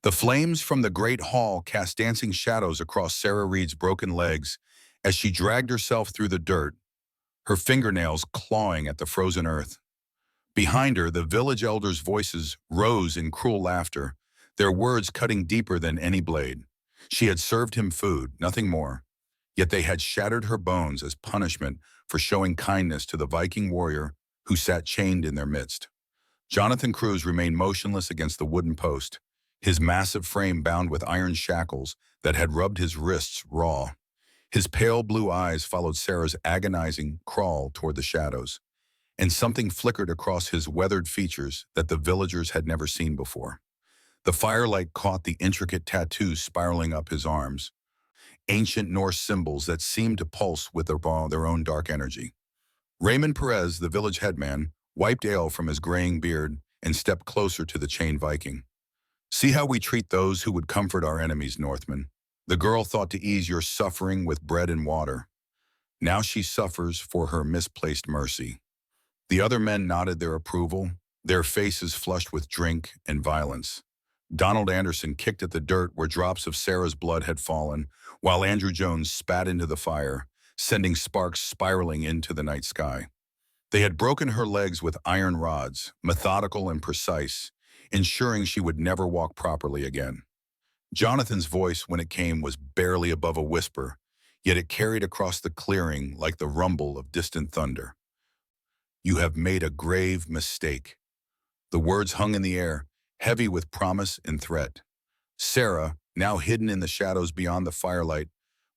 The flames from the great hall cast dancing shadows across Sarah Reed's broken legs as she dragged herself through the dirt, her fingernails clawing at the frozen earth. Behind her, the village elders' voices rose in cruel laughter, their words cutting deeper than any blade. She had served him food, nothing more, yet they had shattered her bones as punishment for showing kindness to the Viking warrior who sat chained in their midst. Jonathan Cruz remained motionless against the wooden post, his massive frame bound with iron shackles that had rubbed his wrists raw. His pale blue eyes followed Sarah's agonizing crawl toward the shadows, and something flickered across his weathered features that the villagers had never seen before. The firelight caught the intricate tattoos spiraling up his arms, ancient Norse symbols that seemed to pulse with their own dark energy. Raymond Perez, the village headman, wiped ale from his graying beard and stepped closer to the chained Viking. "See how we treat those who would comfort our enemies, Northman. The girl thought to ease your suffering with bread and water. Now she suffers for her misplaced mercy." The other men nodded their approval, their faces flushed with drink and violence. Donald Anderson kicked at the dirt where drops of Sarah's blood had fallen, while Andrew Jones spat into the fire, sending sparks spiraling into the night sky. They had broken her legs with iron rods, methodical and precise, ensuring she would never walk properly again. Jonathan's voice, when it came, was barely above a whisper, yet it carried across the clearing like the rumble of distant thunder. "You have made a grave mistake." The words hung in the air, heavy with promise and threat. Sarah, now hidden in the shadows beyond the firelight,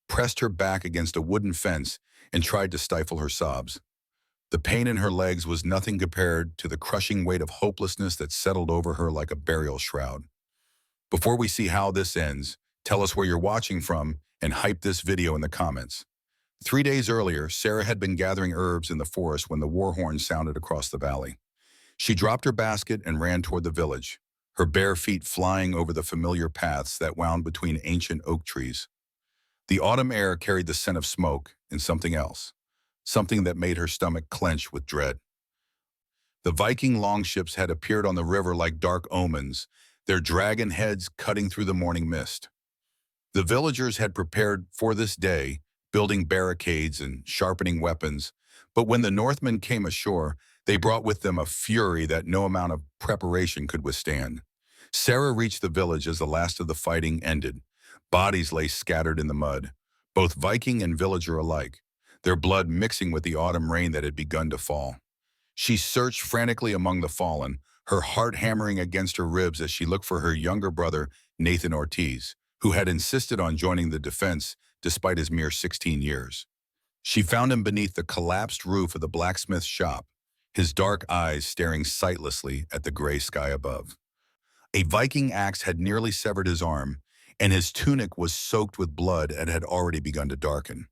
pressed her back against a wooden fence and tried to stifle her sobs. The pain in her legs was nothing compared to the crushing weight of hopelessness that settled over her like a burial shroud. Before we see how this ends, tell us where you're watching from and hype this video in the comments. 3 days earlier, Sarah had been gathering herbs in the forest when the war horn sounded across the valley. She dropped her basket and ran toward the village, her bare feet flying over the familiar paths that wound between ancient oak trees. The autumn air carried the scent of smoke and something else, something that made her stomach clench with dread. The Viking longships had appeared on the river like dark omens, their dragon heads cutting through the morning mist. The villagers had prepared for this day, building barricades and sharpening weapons, but when the Northmen came ashore, they brought with them a fury that no amount of preparation could withstand. Sarah reached the village as the last of the fighting ended. Bodies lay scattered in the mud, both Viking and villager alike, their blood mixing with the autumn rain that had begun to fall. She searched frantically among the fallen, her heart hammering against her ribs as she looked for her younger brother, Nathan Ortiz, who had insisted on joining the defense despite his mere 16 years. She found him beneath the collapsed roof of the blacksmith's shop, his dark eyes staring sightlessly at the gray sky above. A Viking axe had nearly severed his arm, and his tunic was soaked with blood and had already begun to darken.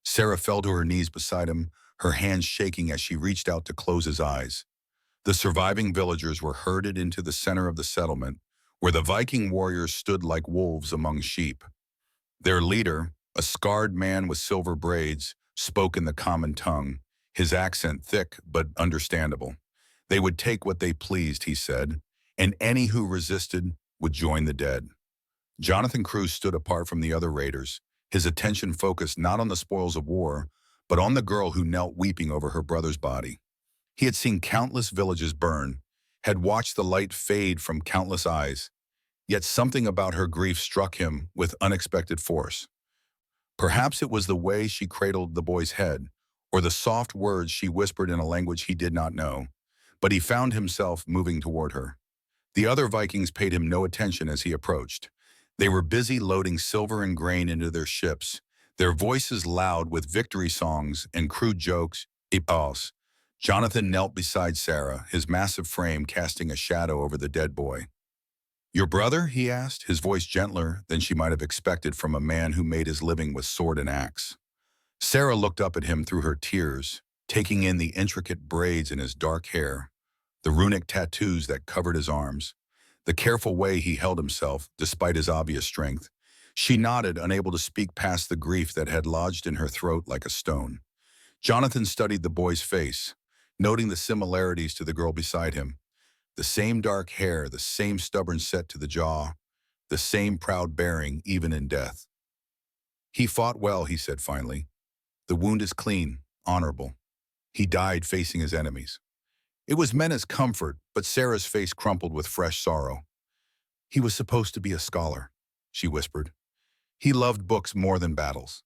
Sarah fell to her knees beside him, her hands shaking as she reached out to close his eyes. The surviving villagers were herded into the center of the settlement, where the Viking warriors stood like wolves among sheep. Their leader, a scarred man with silver braids, spoke in the common tongue, his accent thick but understandable. They would take what they pleased, he said, and any who resisted would join the dead. Jonathan Cruz stood apart from the other raiders, his attention focused not on the spoils of war, but on the girl who knelt weeping over her brother's body. He had seen countless villages burn, had watched the light fade from countless eyes, yet something about her grief struck him with unexpected force. Perhaps it was the way she cradled the boy's head, or the soft words she whispered in a language he did not know, but he found himself moving toward her. The other Vikings paid him no attention as he approached. They were busy loading silver and grain into their ships, their voices loud with victory songs and crude jokes. Jonathan knelt beside Sarah, his massive frame casting a shadow over the dead boy. "Your brother?" he asked, his voice gentler than she might have expected from a man who made his living with sword and axe. Sarah looked up at him through her tears, taking in the intricate braids in his dark hair, the runic tattoos that covered his arms, the careful way he held himself despite his obvious strength. She nodded, unable to speak past the grief that had lodged in her throat like a stone. Jonathan studied the boy's face, noting the similarities to the girl beside him. The same dark hair, the same stubborn set to the jaw, the same proud bearing even in death. He fought well, he said finally. The wound is clean, honorable. He died facing his enemies. It was meant as comfort, but Sarah's face crumpled with fresh sorrow. He was supposed to be a scholar, she whispered. He loved books more than battles.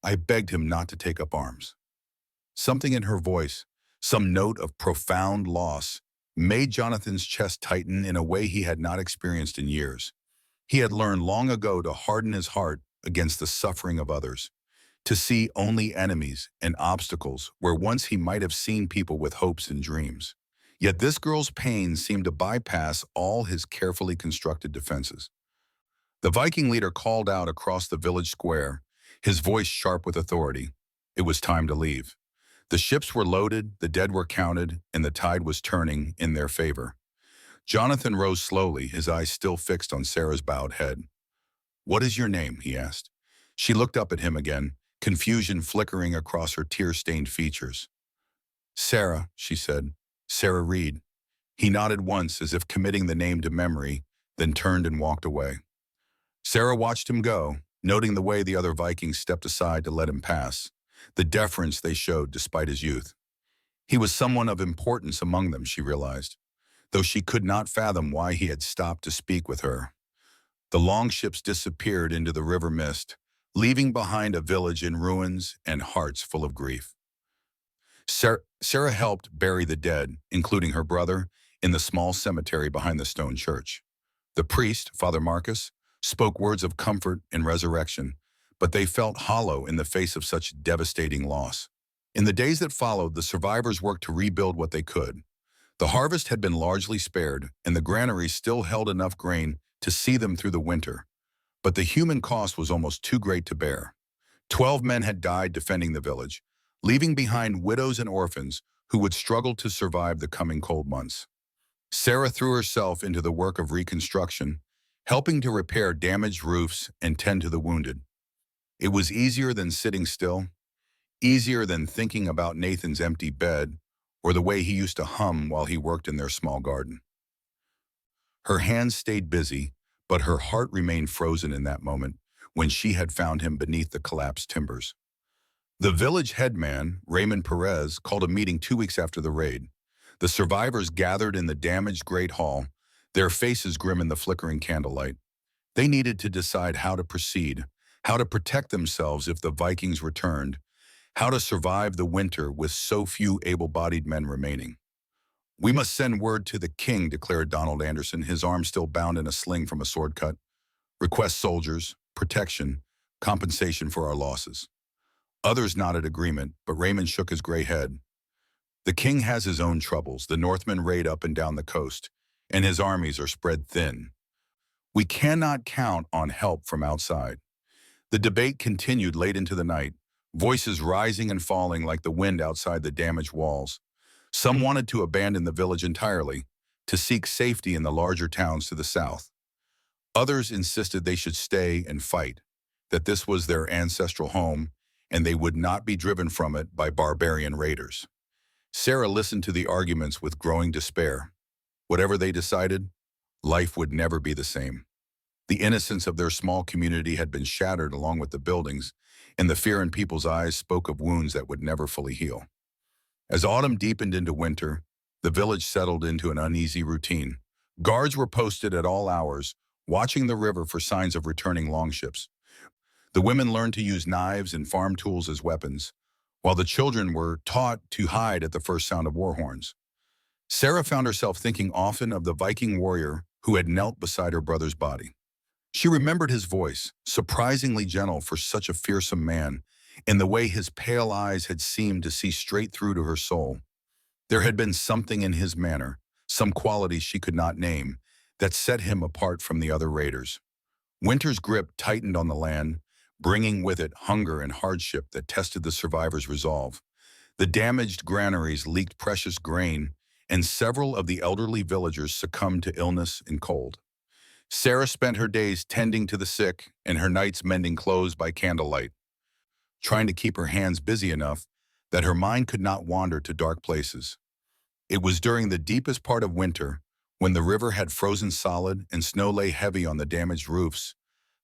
I begged him not to take up arms. Something in her voice, some note of profound loss, made Jonathan's chest tighten in a way he had not experienced in years. He had learned long ago to harden his heart against the suffering of others, to see only enemies and obstacles where once he might have seen people with hopes and dreams. Yet this girl's pain seemed to bypass all his carefully constructed defenses. The Viking leader called out across the village square, his voice sharp with authority. It was time to leave. The ships were loaded, the dead were counted, and the tide was turning in their favor. Jonathan rose slowly, his eyes still fixed on Sarah's bowed head. "What is your name?" he asked. She looked up at him again, confusion flickering across her tear-stained features. "Sarah," she said. "Sarah Reed." He nodded once as if committing the name to memory, then turned and walked away. Sarah watched him go, noting the way the other Vikings stepped aside to let him pass, the deference they showed despite his youth. He was someone of importance among them, she realized, though she could not fathom why he had stopped to speak with her. The long ships disappeared into the river mist, leaving behind a village in ruins and hearts full of grief. Sarah helped bury the dead, including her brother, in the small cemetery behind the stone church. The priest, Father Marcus, spoke words of comfort and resurrection, but they felt hollow in the face of such devastating loss. In the days that followed, the survivors worked to rebuild what they could. The harvest had been largely spared, and the granaries still held enough grain to see them through the winter. But the human cost was almost too great to bear. 12 men had died defending the village, leaving behind widows and orphans who would struggle to survive the coming cold months. Sarah threw herself into the work of reconstruction, helping to repair damaged roofs and tend to the wounded. It was easier than sitting still, easier than thinking about Nathan's empty bed or the way he used to hum while he worked in their small garden. Her hands stayed busy, but her heart remained frozen in that moment when she had found him beneath the collapsed timbers. The village headman, Raymond Perez, called a meeting 2 weeks after the raid. The survivors gathered in the damaged Great Hall, their faces grim in the flickering candlelight. They needed to decide how to proceed, how to protect themselves if the Vikings returned, how to survive the winter with so few able-bodied men remaining. "We must send word to the king," declared Donald Anderson, his arm still bound in a sling from a sword cut. "Request soldiers, protection, compensation for our losses." Others nodded agreement, but Raymond shook his gray head. "The king has his own troubles. The Northmen raid up and down the coast, and his armies are spread thin. We cannot count on help from outside." The debate continued late into the night, voices rising and falling like the wind outside the damaged walls. Some wanted to abandon the village entirely, to seek safety in the larger towns to the south. Others insisted they should stay and fight, that this was their ancestral home, and they would not be driven from it by barbarian raiders. Sarah listened to the arguments with growing despair. Whatever they decided, life would never be the same. The innocence of their small community had been shattered along with the buildings, and the fear in people's eyes spoke of wounds that would never fully heal. As autumn deepened into winter, the village settled into an uneasy routine. Guards were posted at all hours, watching the river for signs of returning longships. The women learned to use knives and farm tools as weapons, while the children were taught to hide at the first sound of war horns. Sarah found herself thinking often of the Viking warrior who had knelt beside her brother's body. She remembered his voice, surprisingly gentle for such a fearsome man, and the way his pale eyes had seemed to see straight through to her soul. There had been something in his manner, some quality she could not name, that set him apart from the other raiders. Winter's grip tightened on the land, bringing with it hunger and hardship that tested the survivors' resolve. The damaged granaries leaked precious grain, and several of the elderly villagers succumbed to illness and cold. Sarah spent her days tending to the sick and her nights mending clothes by candlelight, trying to keep her hands busy enough that her mind could not wander to dark places. It was during the deepest part of winter, When the river had frozen solid and snow lay heavy on the damaged roofs,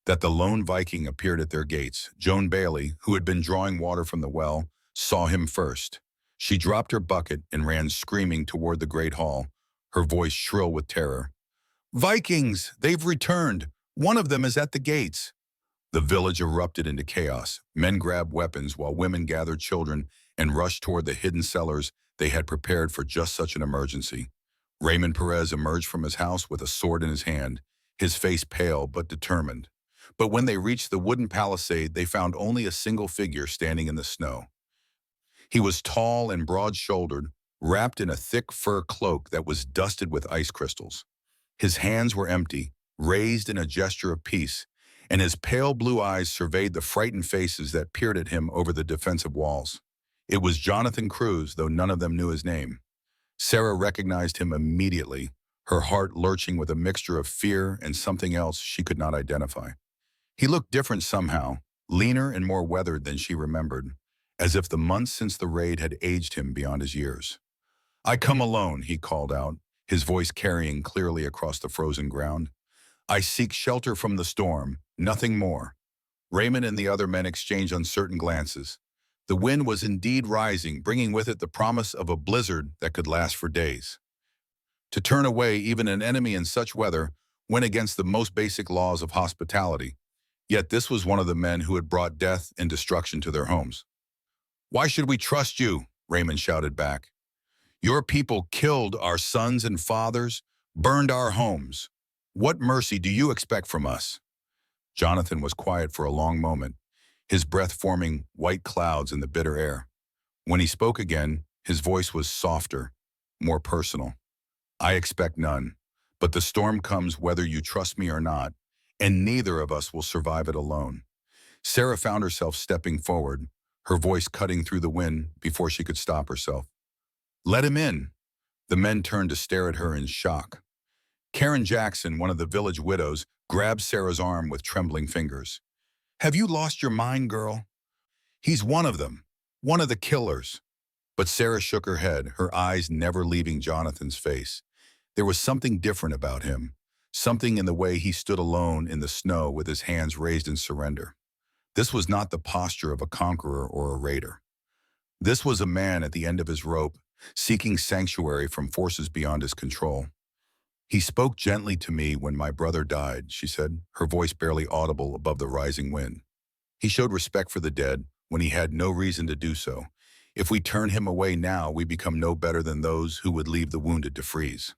that the lone Viking appeared at their gates. Joan Bailey, who had been drawing water from the well, saw him first. She dropped her bucket and ran screaming toward the great hall, her voice shrill with terror. Vikings! They've returned! One of them is at the gates! The village erupted into chaos. Men grabbed weapons while women gathered children and rushed toward the hidden cellars they had prepared for just such an emergency. Raymond Perez emerged from his house with a sword in his hand, his face pale but determined. But when they reached the wooden palisade, they found only a single figure standing in the snow. He was tall and broad-shouldered, wrapped in a thick fur cloak that was dusted with ice crystals. His hands were empty, raised in a gesture of peace, and his pale blue eyes surveyed the frightened faces that peered at him over the defensive walls. It was Jonathan Cruz, though none of them knew his name. Sarah recognized him immediately, her heart lurching with a mixture of fear and something else she could not identify. He looked different somehow, leaner and more weathered than she remembered, as if the months since the raid had aged him beyond his years. I come alone, he called out, his voice carrying clearly across the frozen ground. I seek shelter from the storm, nothing more. Raymond and the other men exchanged uncertain glances. The wind was indeed rising, bringing with it the promise of a blizzard that could last for days. To turn away even an enemy in such weather went against the most basic laws of hospitality. Yet this was one of the men who had brought death and destruction to their homes. Why should we trust you? Raymond shouted back. Your people killed our sons and fathers, burned our homes. What mercy do you expect from us? Jonathan was quiet for a long moment, his breath forming white clouds in the bitter air. When he spoke again, his voice was softer, more personal. I expect none, but the storm comes whether you trust me or not, and neither of us will survive it alone. Sarah found herself stepping forward, her voice cutting through the wind before she could stop herself. Let him in. The men turned to stare at her in shock. Karen Jackson, one of the village widows, grabbed Sarah's arm with trembling fingers. Have you lost your mind, girl? He's one of them, one of the killers. But Sarah shook her head, her eyes never leaving Jonathan's face. There was something different about him, something in the way he stood alone in the snow with his hands raised in surrender. This was not the posture of a conqueror or a raider. This was a man at the end of his rope, seeking sanctuary from forces beyond his control. He spoke gently to me when my brother died, she said, her voice barely audible above the rising wind. He showed respect for the dead when he had no reason to do so. If we turn him away now, we become no better than those who would leave the wounded to freeze.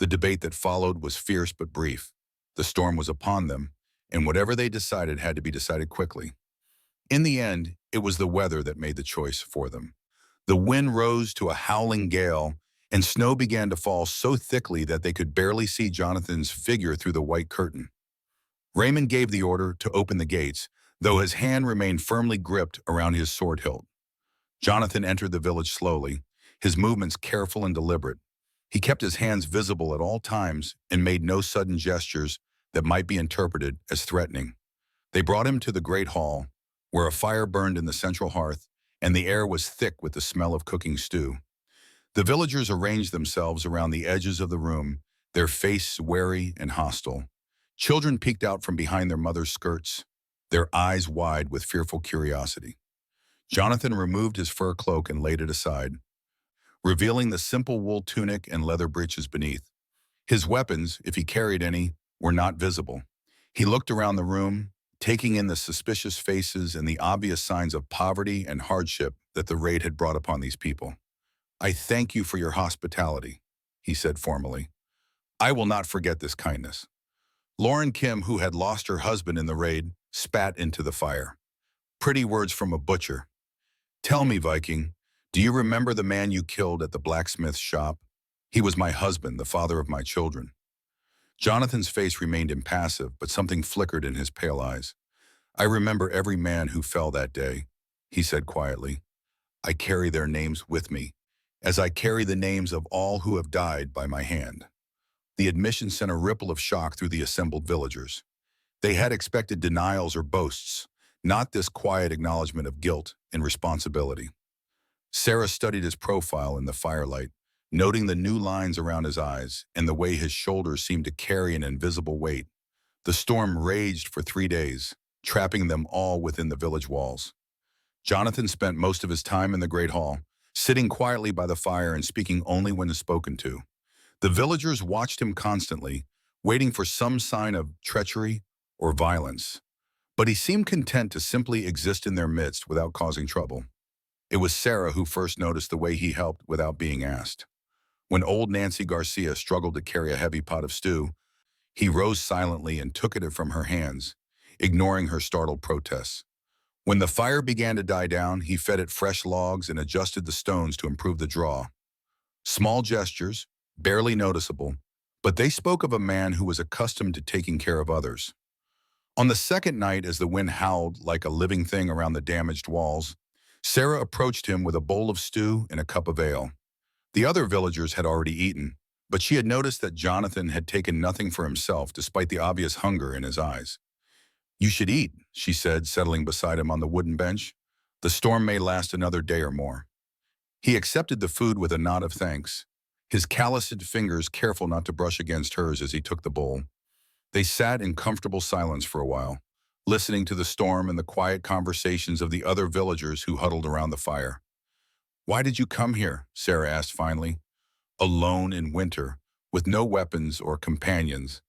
The debate that followed was fierce but brief. The storm was upon them, and whatever they decided had to be decided quickly. In the end, it was the weather that made the choice for them. The wind rose to a howling gale, and snow began to fall so thickly that they could barely see Jonathan's figure through the white curtain. Raymond gave the order to open the gates, though his hand remained firmly gripped around his sword hilt. Jonathan entered the village slowly, his movements careful and deliberate. He kept his hands visible at all times and made no sudden gestures that might be interpreted as threatening. They brought him to the great hall, where a fire burned in the central hearth, and the air was thick with the smell of cooking stew. The villagers arranged themselves around the edges of the room, their faces wary and hostile. Children peeked out from behind their mothers' skirts, their eyes wide with fearful curiosity. Jonathan removed his fur cloak and laid it aside, revealing the simple wool tunic and leather breeches beneath. His weapons, if he carried any, were not visible. He looked around the room, taking in the suspicious faces and the obvious signs of poverty and hardship that the raid had brought upon these people. I thank you for your hospitality, he said formally. I will not forget this kindness. Lauren Kim, who had lost her husband in the raid, spat into the fire. Pretty words from a butcher. Tell me, Viking, do you remember the man you killed at the blacksmith's shop? He was my husband, the father of my children. Jonathan's face remained impassive, but something flickered in his pale eyes. I remember every man who fell that day, he said quietly. I carry their names with me, as I carry the names of all who have died by my hand. The admission sent a ripple of shock through the assembled villagers. They had expected denials or boasts, not this quiet acknowledgement of guilt and responsibility. Sarah studied his profile in the firelight, noting the new lines around his eyes and the way his shoulders seemed to carry an invisible weight. The storm raged for 3 days, trapping them all within the village walls. Jonathan spent most of his time in the Great Hall, sitting quietly by the fire and speaking only when spoken to. The villagers watched him constantly, waiting for some sign of treachery or violence. But he seemed content to simply exist in their midst without causing trouble. It was Sarah who first noticed the way he helped without being asked. When old Nancy Garcia struggled to carry a heavy pot of stew, he rose silently and took it from her hands, ignoring her startled protests. When the fire began to die down, he fed it fresh logs and adjusted the stones to improve the draw. Small gestures, barely noticeable, but they spoke of a man who was accustomed to taking care of others. On the second night, as the wind howled like a living thing around the damaged walls, Sarah approached him with a bowl of stew and a cup of ale. The other villagers had already eaten, but she had noticed that Jonathan had taken nothing for himself despite the obvious hunger in his eyes. "You should eat," she said, settling beside him on the wooden bench. "The storm may last another day or more." He accepted the food with a nod of thanks, his calloused fingers careful not to brush against hers as he took the bowl. They sat in comfortable silence for a while, listening to the storm and the quiet conversations of the other villagers who huddled around the fire. "Why did you come here?" Sarah asked finally. "Alone in winter, with no weapons or companions.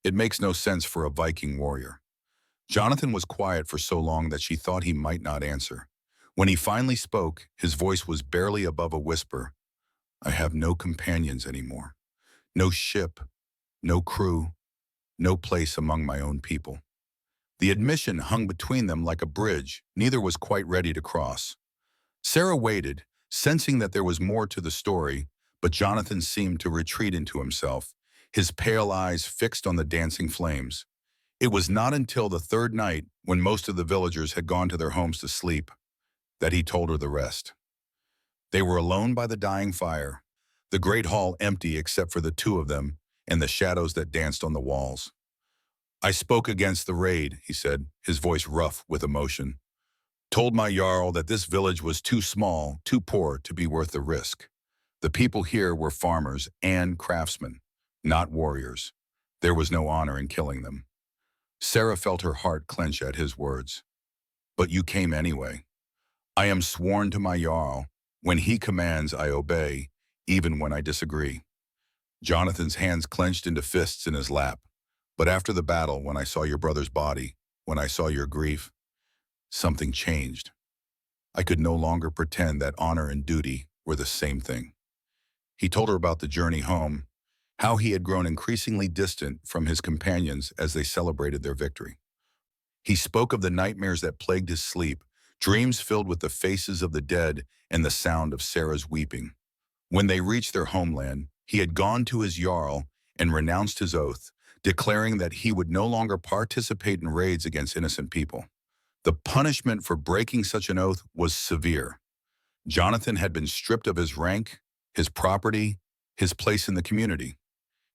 It makes no sense for a Viking warrior." Jonathan was quiet for so long that she thought he might not answer. When he finally spoke, his voice was barely above a whisper. "I have no companions anymore. No ship, no crew, no place among my own people." The admission hung between them like a bridge neither was quite ready to cross. Sarah waited, sensing that there was more to the story, but Jonathan seemed to retreat into himself, his pale eyes fixed on the dancing flames. It was not until the third night, when most of the villagers had gone to their homes to sleep, that he told her the rest. They were alone by the dying fire, the great hall empty except for the two of them and the shadows that danced on the walls. "I spoke against the raid," he said, his voice rough with emotion. "Told my Jarl that this village was too small, too poor to be worth the risk. The people here were farmers and craftsmen, not warriors. There was no honor in killing them." Sarah felt her heart clench at his words. "But you came anyway." "I am sworn to my Jarl. When he commands, I obey, even when I disagree." Jonathan's hands clenched into fists in his lap. "But after the battle, when I saw your brother's body, when I saw your grief, something changed. I could no longer pretend that honor and duty were the same thing." He told her about the journey home, how he had grown increasingly distant from his companions as they celebrated their victory. He spoke of the nightmares that plagued his sleep, dreams filled with the faces of the dead and the sound of Sarah's weeping. When they reached their homeland, he had gone to his Jarl and renounced his oath, declaring that he would no longer participate in raids against innocent people. The punishment for breaking such an oath was severe. Jonathan had been stripped of his rank, his property, his place in the community.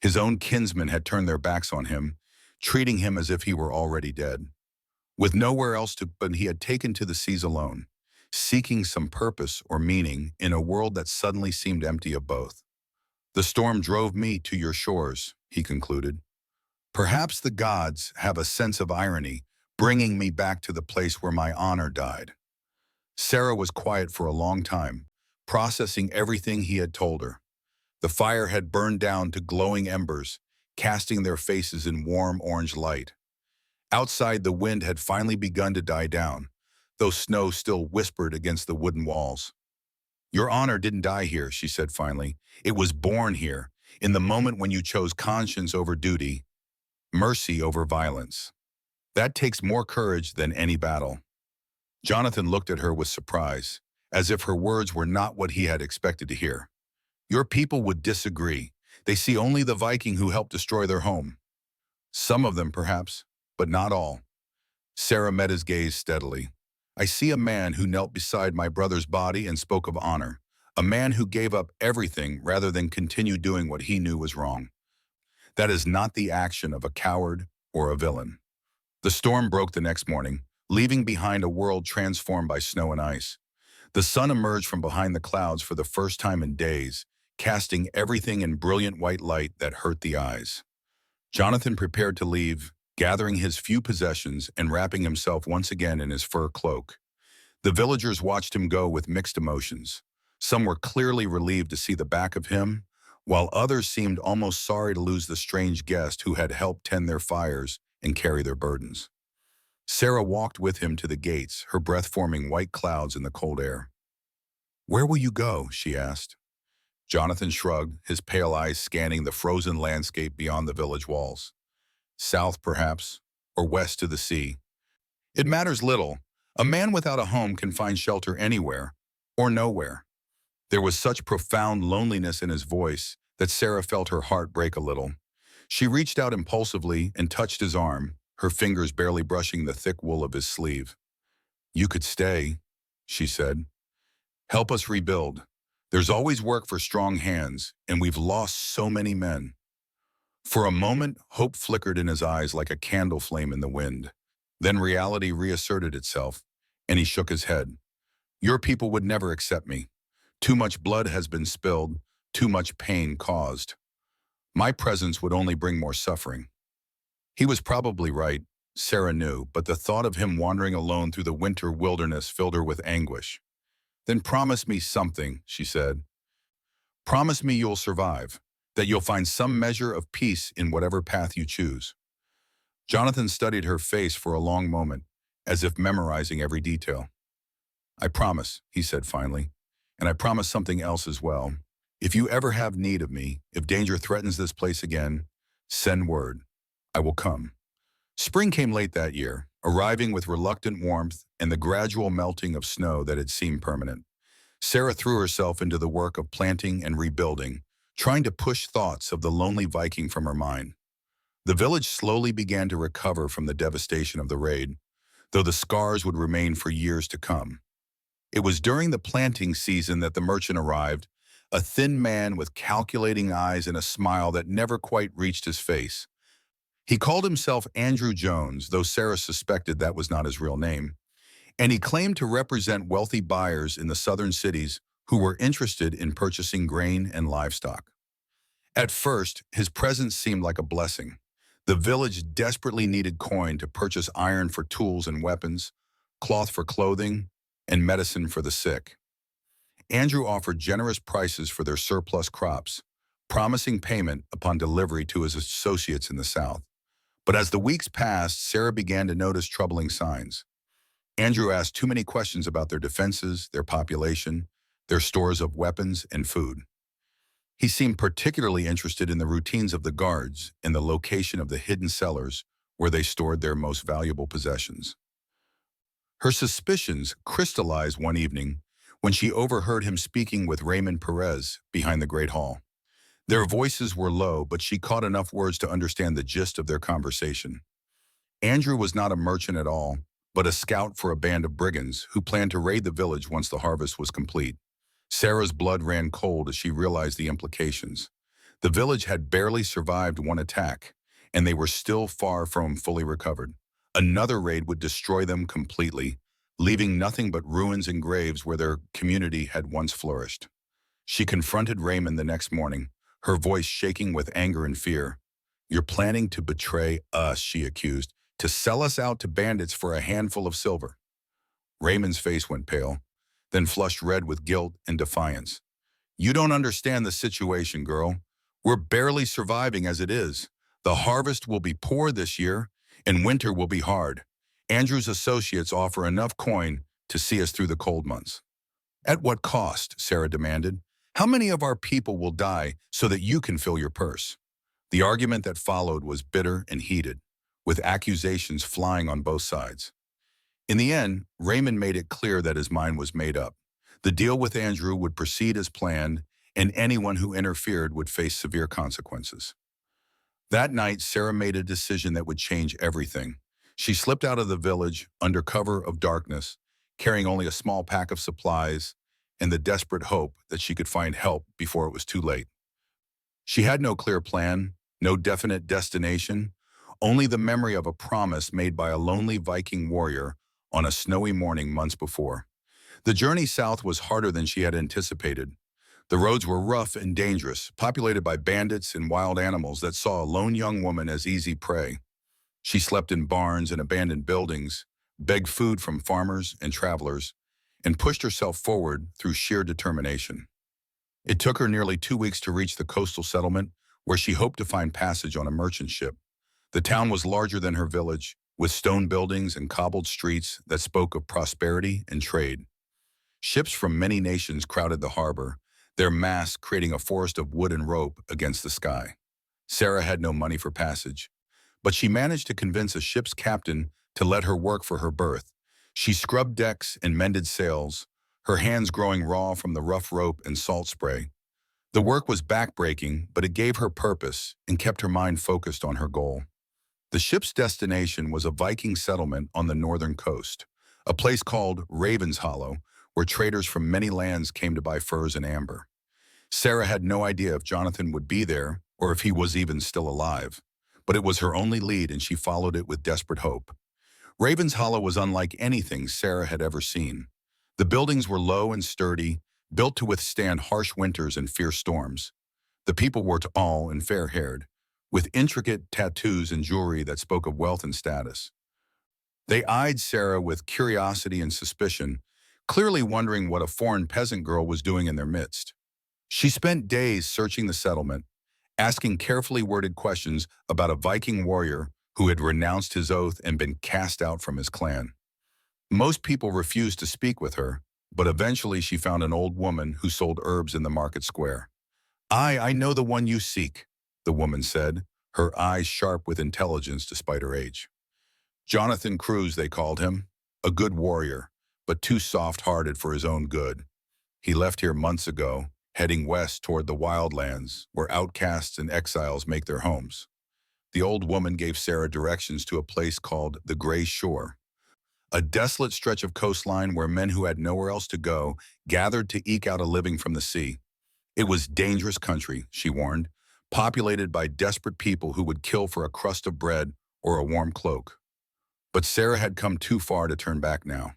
His own kinsmen had turned their backs on him, treating him as if he were already dead. With nowhere else to but he had taken to the seas alone, seeking some purpose or meaning in a world that suddenly seemed empty of both. "The storm drove me to your shores," he concluded. "Perhaps the gods have a sense of irony, bringing me back to the place where my honor died." Sarah was quiet for a long time, processing everything he had told her. The fire had burned down to glowing embers, casting their faces in warm orange light. Outside, the wind had finally begun to die down, though snow still whispered against the wooden walls. "Your honor didn't die here," she said finally. "It was born here, in the moment when you chose conscience over duty, mercy over violence. That takes more courage than any battle." Jonathan looked at her with surprise, as if her words were not what he had expected to hear. "Your people would disagree. They see only the Viking who helped destroy their home." "Some of them, perhaps, but not all." Sarah met his gaze steadily. "I see a man who knelt beside my brother's body and spoke of honor, a man who gave up everything rather than continue doing what he knew was wrong. That is not the action of a coward or a villain." The storm broke the next morning, leaving behind a world transformed by snow and ice. The sun emerged from behind the clouds for the first time in days, casting everything in brilliant white light that hurt the eyes. Jonathan prepared to leave, gathering his few possessions and wrapping himself once again in his fur cloak. The villagers watched him go with mixed emotions. Some were clearly relieved to see the back of him, while others seemed almost sorry to lose the strange guest who had helped tend their fires and carry their burdens. Sarah walked with him to the gates, her breath forming white clouds in the cold air. "Where will you go?" she asked. Jonathan shrugged, his pale eyes scanning the frozen landscape beyond the village walls. "South, perhaps, or west to the sea. It matters little. A man without a home can find shelter anywhere, or nowhere." There was such profound loneliness in his voice that Sarah felt her heart break a little. She reached out impulsively and touched his arm, her fingers barely brushing the thick wool of his sleeve. "You could stay," she said. "Help us rebuild. There's always work for strong hands, and we've lost so many men." For a moment, hope flickered in his eyes like a candle flame in the wind. Then reality reasserted itself, and he shook his head. "Your people would never accept me. Too much blood has been spilled, too much pain caused. My presence would only bring more suffering." He was probably right, Sarah knew, but the thought of him wandering alone through the winter wilderness filled her with anguish. "Then promise me something," she said. "Promise me you'll survive, that you'll find some measure of peace in whatever path you choose." Jonathan studied her face for a long moment, as if memorizing every detail. "I promise," he said finally, "and I promise something else as well. If you ever have need of me, if danger threatens this place again, send word. I will come." Spring came late that year, arriving with reluctant warmth and the gradual melting of snow that had seemed permanent. Sarah threw herself into the work of planting and rebuilding, trying to push thoughts of the lonely Viking from her mind. The village slowly began to recover from the devastation of the raid, though the scars would remain for years to come. It was during the planting season that the merchant arrived, a thin man with calculating eyes and a smile that never quite reached his face. He called himself Andrew Jones, though Sarah suspected that was not his real name, and he claimed to represent wealthy buyers in the southern cities who were interested in purchasing grain and livestock. At first, his presence seemed like a blessing. The village desperately needed coin to purchase iron for tools and weapons, cloth for clothing, and medicine for the sick. Andrew offered generous prices for their surplus crops, promising payment upon delivery to his associates in the south. But as the weeks passed, Sarah began to notice troubling signs. Andrew asked too many questions about their defenses, their population, their stores of weapons and food. He seemed particularly interested in the routines of the guards and the location of the hidden cellars where they stored their most valuable possessions. Her suspicions crystallized one evening when she overheard him speaking with Raymond Perez behind the Great Hall. Their voices were low, but she caught enough words to understand the gist of their conversation. Andrew was not a merchant at all, but a scout for a band of brigands who planned to raid the village once the harvest was complete. Sarah's blood ran cold as she realized the implications. The village had barely survived one attack, and they were still far from fully recovered. Another raid would destroy them completely, leaving nothing but ruins and graves where their community had once flourished. She confronted Raymond the next morning, her voice shaking with anger and fear. "You're planning to betray us," she accused, "to sell us out to bandits for a handful of silver." Raymond's face went pale, then flushed red with guilt and defiance. "You don't understand the situation, girl. We're barely surviving as it is. The harvest will be poor this year, and winter will be hard. Andrew's associates offer enough coin to see us through the cold months." "At what cost?" Sarah demanded. "How many of our people will die so that you can fill your purse?" The argument that followed was bitter and heated, with accusations flying on both sides. In the end, Raymond made it clear that his mind was made up. The deal with Andrew would proceed as planned, and anyone who interfered would face severe consequences. That night, Sarah made a decision that would change everything. She slipped out of the village under cover of darkness, carrying only a small pack of supplies and the desperate hope that she could find help before it was too late. She had no clear plan, no definite destination, only the memory of a promise made by a lonely Viking warrior on a snowy morning months before. The journey south was harder than she had anticipated. The roads were rough and dangerous, populated by bandits and wild animals that saw a lone young woman as easy prey. She slept in barns and abandoned buildings, begged food from farmers and travelers, and pushed herself forward through sheer determination. It took her nearly 2 weeks to reach the coastal settlement, where she hoped to find passage on a merchant ship. The town was larger than her village, with stone buildings and cobbled streets that spoke of prosperity and trade. Ships from many nations crowded the harbor, their masts creating a forest of wood and rope against the sky. Sarah had no money for passage, but she managed to convince a ship's captain to let her work for her berth. She scrubbed decks and mended sails, her hands growing raw from the rough rope and salt spray. The work was backbreaking, but it gave her purpose and kept her mind focused on her goal. The ship's destination was a Viking settlement on the northern coast, a place called Raven's Hollow, where traders from many lands came to buy furs and amber. Sarah had no idea if Jonathan would be there or if he was even still alive, but it was her only lead and she followed it with desperate hope. Raven's Hollow was unlike anything Sarah had ever seen. The buildings were low and sturdy, built to withstand harsh winters and fierce storms. The people were tall and fair-haired, with intricate tattoos and jewelry that spoke of wealth and status. They eyed Sarah with curiosity and suspicion, clearly wondering what a foreign peasant girl was doing in their midst. She spent days searching the settlement, asking carefully worded questions about a Viking warrior who had renounced his oath and been cast out from his clan. Most people refused to speak with her, but eventually she found an old woman who sold herbs in the market square. I know the one you seek," the woman said, her eyes sharp with intelligence despite her age. Jonathan Cruz, they called him, a good warrior, but too soft-hearted for his own good. He left here months ago, heading west toward the wildlands, where outcasts and exiles make their homes. The old woman gave Sarah directions to a place called the Gray Shore, a desolate stretch of coastline where men who had nowhere else to go gathered to eke out a living from the sea. It was dangerous country, she warned, populated by desperate people who would kill for a crust of bread or a warm cloak. But Sarah had come too far to turn back now.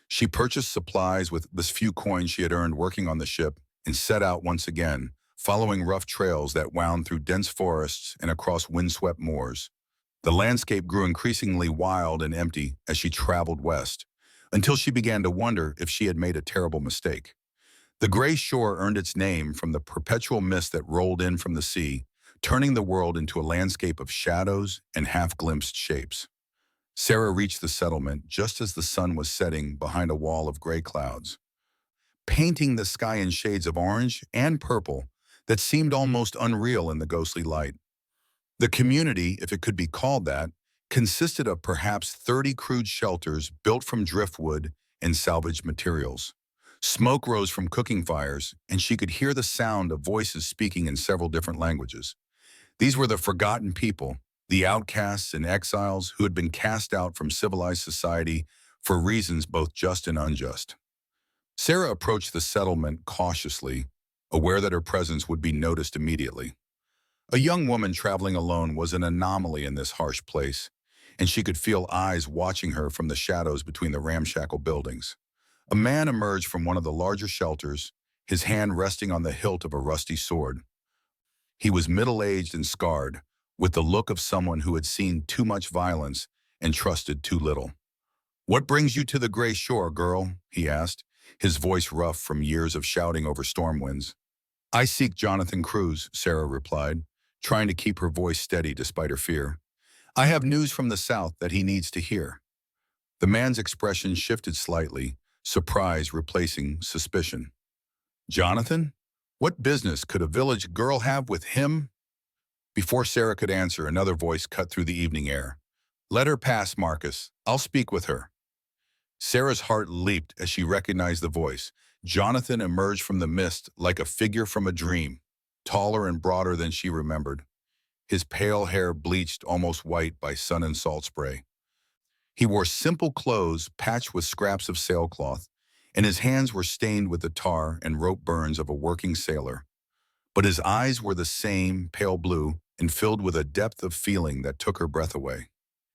She purchased supplies with the few coins she had earned working on the ship and set out once again, following rough trails that wound through dense forests and across windswept moors. The landscape grew increasingly wild and empty as she traveled west, until she began to wonder if she had made a terrible mistake. The Gray Shore earned its name from the perpetual mist that rolled in from the sea, turning the world into a landscape of shadows and half-glimpsed shapes. Sarah reached the settlement just as the sun was setting behind a wall of gray clouds, painting the sky in shades of orange and purple that seemed almost unreal in the ghostly light. The community, if it could be called that, consisted of perhaps 30 crude shelters built from driftwood and salvaged materials. Smoke rose from cooking fires, and she could hear the sound of voices speaking in several different languages. These were the forgotten people, the outcasts and exiles who had been cast out from civilized society for reasons both just and unjust. Sarah approached the settlement cautiously, aware that her presence would be noticed immediately. A young woman traveling alone was an anomaly in this harsh place, and she could feel eyes watching her from the shadows between the ramshackle buildings. A man emerged from one of the larger shelters, his hand resting on the hilt of a rusty sword. He was middle-aged and scarred, with the look of someone who had seen too much violence and trusted too little. "What brings you to the Gray Shore, girl?" he asked, his voice rough from years of shouting over storm winds. "I seek Jonathan Cruz," Sarah replied, trying to keep her voice steady despite her fear. "I have news from the south that he needs to hear." The man's expression shifted slightly, surprise replacing suspicion. "Jonathan? What business could a village girl have with him?" Before Sarah could answer, another voice cut through the evening air. "Let her pass, Marcus. I'll speak with her." Sarah's heart leaped as she recognized the voice. Jonathan emerged from the mist like a figure from a dream, taller and broader than she remembered, his pale hair bleached almost white by sun and salt spray. He wore simple clothes patched with scraps of sailcloth, and his hands were stained with the tar and rope burns of a working sailor. But his eyes were the same, pale blue, and filled with a depth of feeling that took her breath away.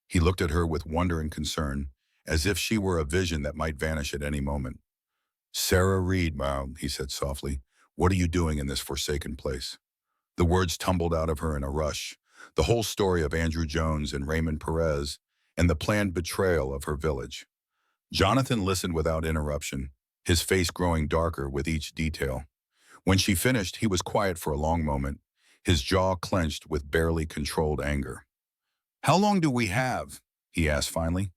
He looked at her with wonder and concern, as if she were a vision that might vanish at any moment. "Sarah Reed, he said softly. What are you doing in this forsaken place? The words tumbled out of her in a rush. The whole story of Andrew Jones and Raymond Perez and the planned betrayal of her village. Jonathan listened without interruption, his face growing darker with each detail. When she finished, he was quiet for a long moment, his jaw clenched with barely controlled anger. "How long do we have?" he asked finally.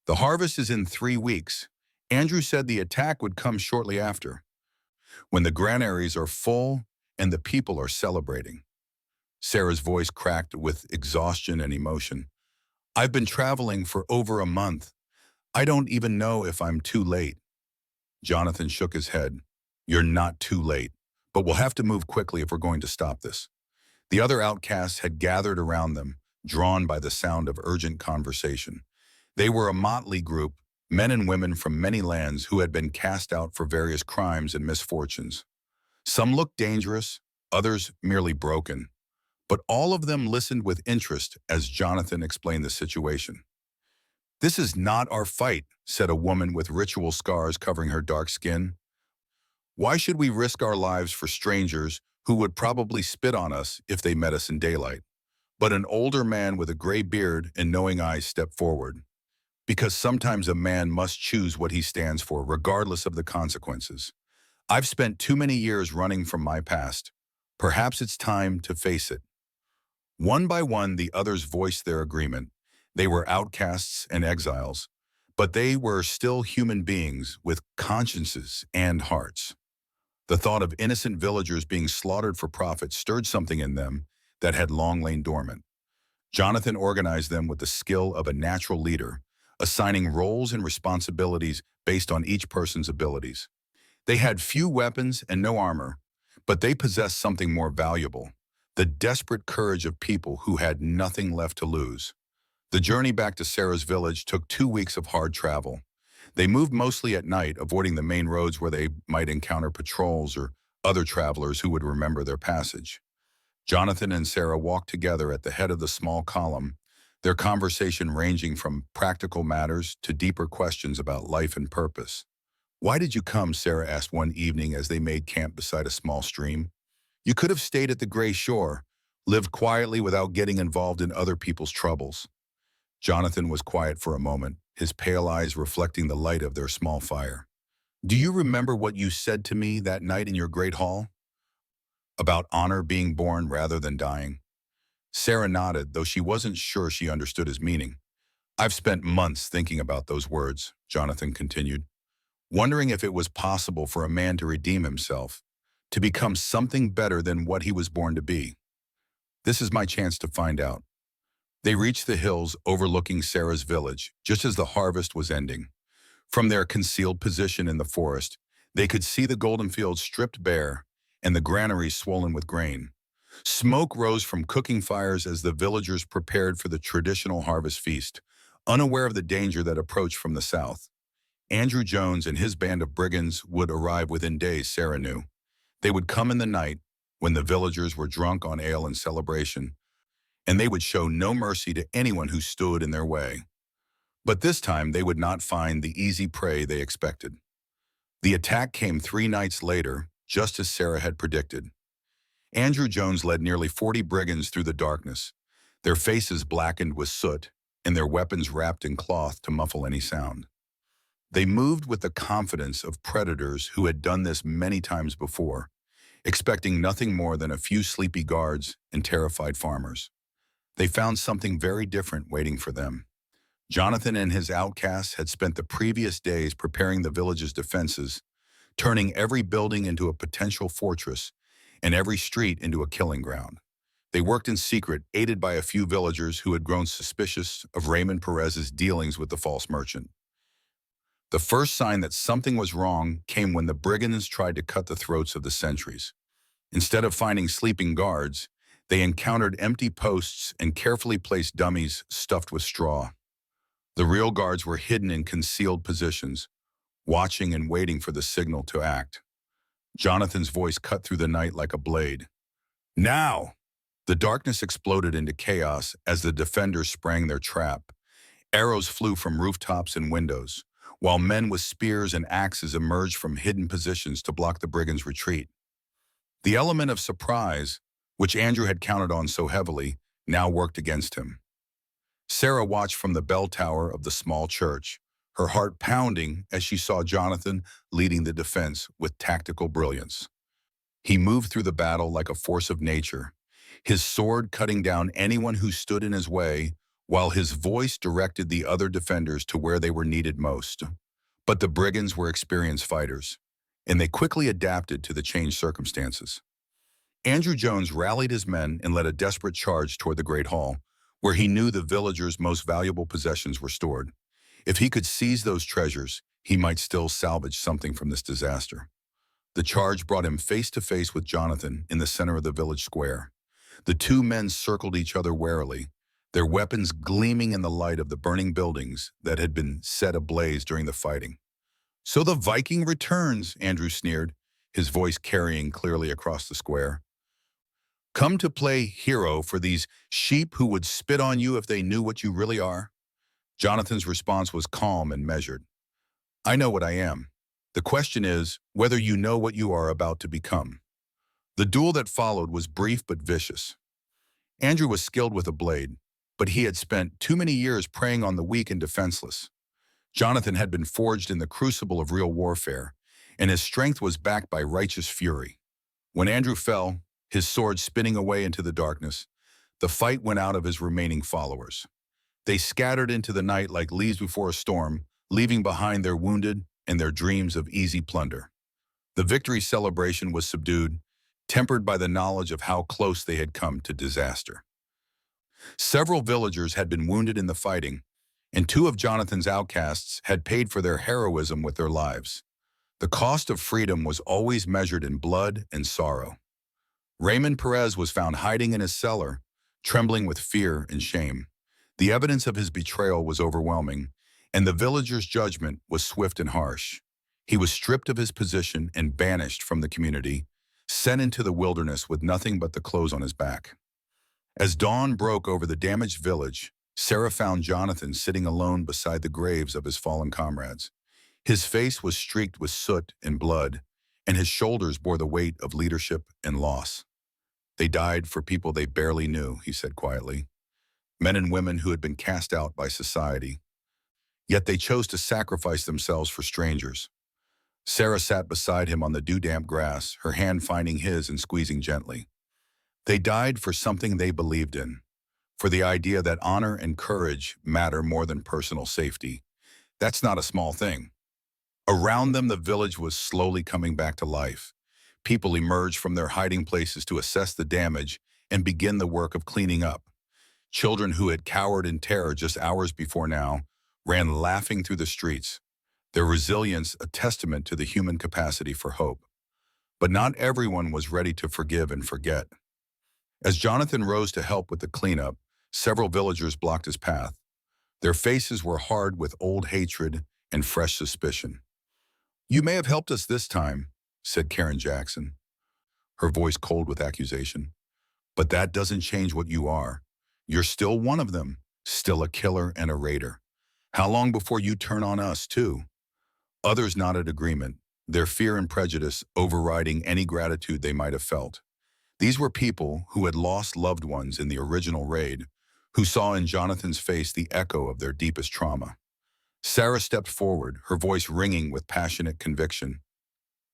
"The harvest is in 3 weeks. Andrew said the attack would come shortly after, when the granaries are full and the people are celebrating." Sarah's voice cracked with exhaustion and emotion. "I've been traveling for over a month. I don't even know if I'm too late." Jonathan shook his head. "You're not too late, but we'll have to move quickly if we're going to stop this." The other outcasts had gathered around them, drawn by the sound of urgent conversation. They were a motley group, men and women from many lands who had been cast out for various crimes and misfortunes. Some looked dangerous, others merely broken, but all of them listened with interest as Jonathan explained the situation. "This is not our fight," said a woman with ritual scars covering her dark skin. "Why should we risk our lives for strangers who would probably spit on us if they met us in daylight?" But an older man with a gray beard and knowing eyes stepped forward. "Because sometimes a man must choose what he stands for, regardless of the consequences. I've spent too many years running from my past. Perhaps it's time to face it." One by one, the others voiced their agreement. They were outcasts and exiles, but they were still human beings with consciences and hearts. The thought of innocent villagers being slaughtered for profit stirred something in them that had long lain dormant. Jonathan organized them with the skill of a natural leader, assigning roles and responsibilities based on each person's abilities. They had few weapons and no armor, but they possessed something more valuable: the desperate courage of people who had nothing left to lose. The journey back to Sarah's village took 2 weeks of hard travel. They moved mostly at night, avoiding the main roads where they might encounter patrols or other travelers who would remember their passage. Jonathan and Sarah walked together at the head of the small column, their conversation ranging from practical matters to deeper questions about life and purpose. "Why did you come?" Sarah asked one evening as they made camp beside a small stream. "You could have stayed at the gray shore, lived quietly without getting involved in other people's troubles." Jonathan was quiet for a moment, his pale eyes reflecting the light of their small fire. "Do you remember what you said to me that night in your great hall? About honor being born rather than dying?" Sarah nodded, though she wasn't sure she understood his meaning. "I've spent months thinking about those words," Jonathan continued, "wondering if it was possible for a man to redeem himself, to become something better than what he was born to be. This is my chance to find out." They reached the hills overlooking Sarah's village just as the harvest was ending. From their concealed position in the forest, they could see the golden fields stripped bare and the granaries swollen with grain. Smoke rose from cooking fires as the villagers prepared for the traditional harvest feast, unaware of the danger that approached from the south. Andrew Jones and his band of brigands would arrive within days, Sarah knew. They would come in the night, when the villagers were drunk on ale and celebration, and they would show no mercy to anyone who stood in their way. But this time they would not find the easy prey they expected. The attack came 3 nights later, just as Sarah had predicted. Andrew Jones led nearly 40 brigands through the darkness, their faces blackened with soot and their weapons wrapped in cloth to muffle any sound. They moved with the confidence of predators who had done this many times before, expecting nothing more than a few sleepy guards and terrified farmers. They found something very different waiting for them. Jonathan and his outcasts had spent the previous days preparing the village's defenses, turning every building into a potential fortress and every street into a killing ground. They worked in secret, aided by a few villagers who had grown suspicious of Raymond Perez's dealings with the false merchant. The first sign that something was wrong came when the brigands tried to cut the throats of the sentries. Instead of finding sleeping guards, they encountered empty posts and carefully placed dummies stuffed with straw. The real guards were hidden in concealed positions, watching and waiting for the signal to act. Jonathan's voice cut through the night like a blade. "Now!" The darkness exploded into chaos as the defenders sprang their trap. Arrows flew from rooftops and windows, while men with spears and axes emerged from hidden positions to block the brigands' retreat. The element of surprise, which Andrew had counted on so heavily, now worked against him. Sarah watched from the bell tower of the small church, her heart pounding as she saw Jonathan leading the defense with tactical brilliance. He moved through the battle like a force of nature, his sword cutting down anyone who stood in his way, while his voice directed the other defenders to where they were needed most. But the brigands were experienced fighters, and they quickly adapted to the changed circumstances. Andrew Jones rallied his men and led a desperate charge toward the Great Hall, where he knew the villagers' most valuable possessions were stored. If he could seize those treasures, he might still salvage something from this disaster. The charge brought him face to face with Jonathan in the center of the village square. The two men circled each other warily, their weapons gleaming in the light of the burning buildings that had been set ablaze during the fighting. "So the Viking returns," Andrew sneered, his voice carrying clearly across the square. "Come to play hero for these sheep who would spit on you if they knew what you really are?" Jonathan's response was calm and measured. "I know what I am. The question is whether you know what you are about to become." The duel that followed was brief but vicious. Andrew was skilled with a blade, but he had spent too many years preying on the weak and defenseless. Jonathan had been forged in the crucible of real warfare, and his strength was backed by righteous fury. When Andrew fell, his sword spinning away into the darkness, the fight went out of his remaining followers. They scattered into the night like leaves before a storm, leaving behind their wounded and their dreams of easy plunder. The victory celebration was subdued, tempered by the knowledge of how close they had come to disaster. Several villagers had been wounded in the fighting, and two of Jonathan's outcasts had paid for their heroism with their lives. The cost of freedom was always measured in blood and sorrow. Raymond Perez was found hiding in his cellar, trembling with fear and shame. The evidence of his betrayal was overwhelming, and the villagers' judgment was swift and harsh. He was stripped of his position and banished from the community, sent into the wilderness with nothing but the clothes on his back. As dawn broke over the damaged village, Sarah found Jonathan sitting alone beside the graves of his fallen comrades. His face was streaked with soot and blood, and his shoulders bore the weight of leadership and loss. "They died for people they barely knew," he said quietly. "Men and women who had been cast out by society. Yet they chose to sacrifice themselves for strangers." Sarah sat beside him on the dew-damp grass, her hand finding his and squeezing gently. "They died for something they believed in, for the idea that honor and courage matter more than personal safety. That's not a small thing." Around them, the village was slowly coming back to life. People emerged from their hiding places to assess the damage and begin the work of cleaning up. Children who had cowered in terror just hours before now ran laughing through the streets, their resilience a testament to the human capacity for hope. But not everyone was ready to forgive and forget. As Jonathan rose to help with the cleanup, several villagers blocked his path. Their faces were hard with old hatred and fresh suspicion. "You may have helped us this time," said Karen Jackson, her voice cold with accusation. "But that doesn't change what you are. You're still one of them, still a killer and a raider. How long before you turn on us, too?" Others nodded agreement, their fear and prejudice overriding any gratitude they might have felt. These were people who had lost loved ones in the original raid, who saw in Jonathan's face the echo of their deepest trauma. Sarah stepped forward, her voice ringing with passionate conviction.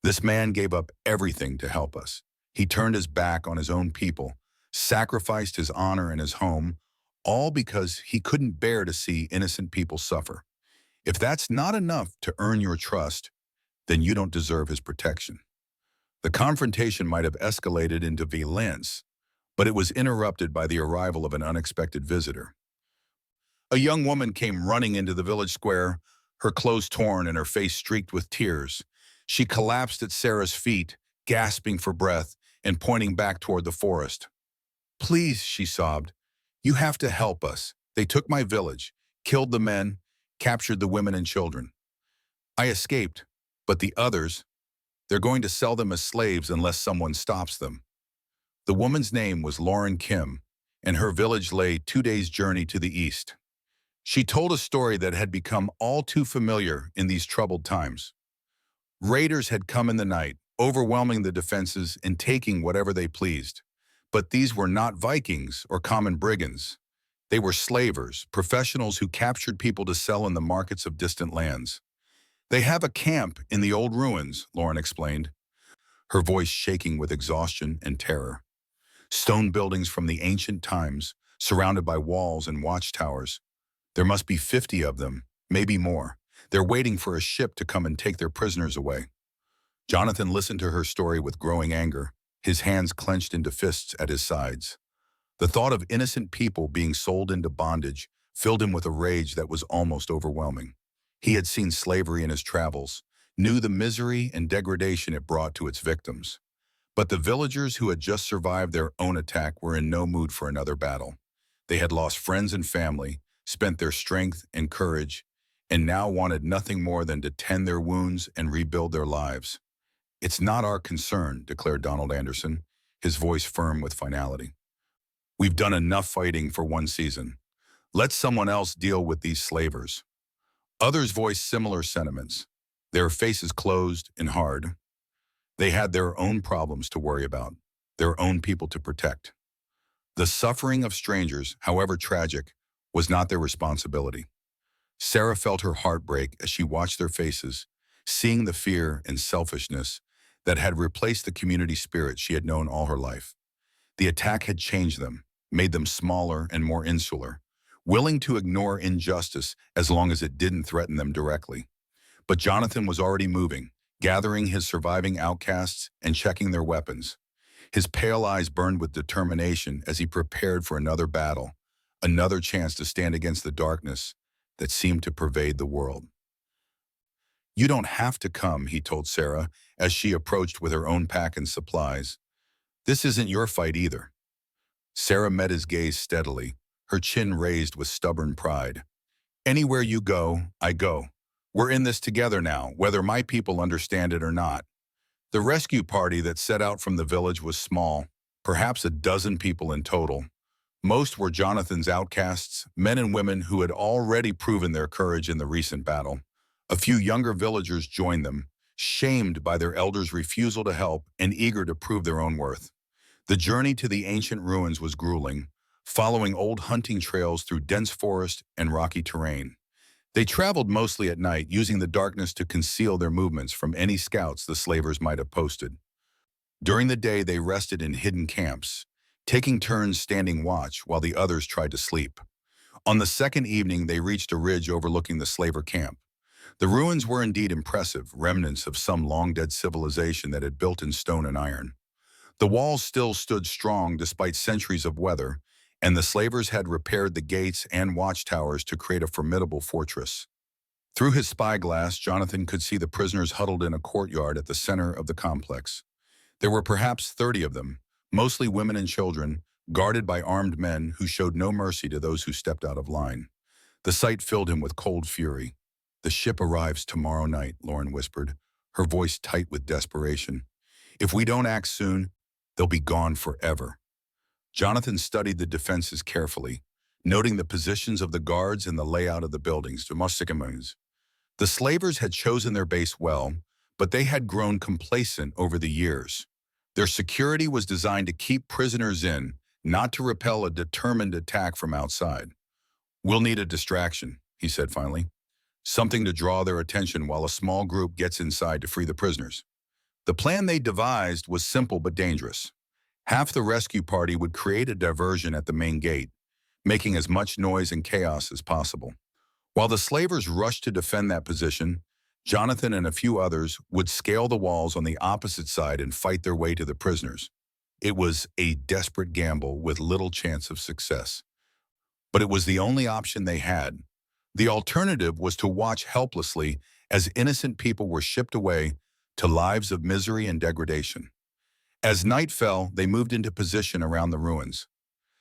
"This man gave up everything to help us. He turned his back on his own people, sacrificed his honor and his home, all because he couldn't bear to see innocent people suffer. If that's not enough to earn your trust, then you don't deserve his protection." The confrontation might have escalated into violence, but it was interrupted by the arrival of an unexpected visitor. A young woman came running into the village square, her clothes torn and her face streaked with tears. She collapsed at Sarah's feet, gasping for breath and pointing back toward the forest. "Please," she sobbed, "you have to help us. They took my village, killed the men, captured the women and children. I escaped, but the others, they're going to sell them as slaves unless someone stops them." The woman's name was Lauren Kim, and her village lay 2 days' journey to the east. She told a story that had become all too familiar in these troubled times. Raiders had come in the night, overwhelming the defenses and taking whatever they pleased. But these were not Vikings or common brigands. They were slavers, professionals who captured people to sell in the markets of distant lands. They have a camp in the old ruins, Lauren explained, her voice shaking with exhaustion and terror. Stone buildings from the ancient times, surrounded by walls and watchtowers. There must be 50 of them, maybe more. They're waiting for a ship to come and take their prisoners away. Jonathan listened to her story with growing anger, his hands clenched into fists at his sides. The thought of innocent people being sold into bondage filled him with a rage that was almost overwhelming. He had seen slavery in his travels, knew the misery and degradation it brought to its victims. But the villagers who had just survived their own attack were in no mood for another battle. They had lost friends and family, spent their strength and courage, and now wanted nothing more than to tend their wounds and rebuild their lives. "It's not our concern," declared Donald Anderson, his voice firm with finality. "We've done enough fighting for one season. Let someone else deal with these slavers." Others voiced similar sentiments, their faces closed and hard. They had their own problems to worry about, their own people to protect. The suffering of strangers, however tragic, was not their responsibility. Sarah felt her heart break as she watched their faces, seeing the fear and selfishness that had replaced the community spirit she had known all her life. The attack had changed them, made them smaller and more insular, willing to ignore injustice as long as it didn't threaten them directly. But Jonathan was already moving, gathering his surviving outcasts and checking their weapons. His pale eyes burned with determination as he prepared for another battle, another chance to stand against the darkness that seemed to pervade the world. "You don't have to come," he told Sarah as she approached with her own pack and supplies. "This isn't your fight either." Sarah met his gaze steadily, her chin raised with stubborn pride. "Anywhere you go, I go. We're in this together now, whether my people understand it or not." The rescue party that set out from the village was small, perhaps a dozen people in total. Most were Jonathan's outcasts, men and women who had already proven their courage in the recent battle. A few younger villagers joined them, shamed by their elders' refusal to help and eager to prove their own worth. The journey to the ancient ruins was grueling, following old hunting trails through dense forest and rocky terrain. They traveled mostly at night, using the darkness to conceal their movements from any scouts the slavers might have posted. During the day, they rested in hidden camps, taking turns standing watch while the others tried to sleep. On the second evening, they reached a ridge overlooking the slaver camp. The ruins were indeed impressive, remnants of some long-dead civilization that had built in stone and iron. The walls still stood strong despite centuries of weather, and the slavers had repaired the gates and watchtowers to create a formidable fortress. Through his spyglass, Jonathan could see the prisoners huddled in a courtyard at the center of the complex. There were perhaps 30 of them, mostly women and children, guarded by armed men who showed no mercy to those who stepped out of line. The sight filled him with cold fury. "The ship arrives tomorrow night," Lauren whispered, her voice tight with desperation. "If we don't act soon, they'll be gone forever." Jonathan studied the defenses carefully, noting the positions of the guards and the layout of the buildings. The slavers had chosen their base well, but they had grown complacent over the years. Their security was designed to keep prisoners in, not to repel a determined attack from outside. "We'll need a distraction," he said finally. "Something to draw their attention while a small group gets inside to free the prisoners." The plan they devised was simple but dangerous. Half the rescue party would create a diversion at the main gate, making as much noise and chaos as possible. While the slavers rushed to defend that position, Jonathan and a few others would scale the walls on the opposite side and fight their way to the prisoners. It was a desperate gamble with little chance of success. But it was the only option they had. The alternative was to watch helplessly as innocent people were shipped away to lives of misery and degradation. As night fell, they moved into position around the ruins.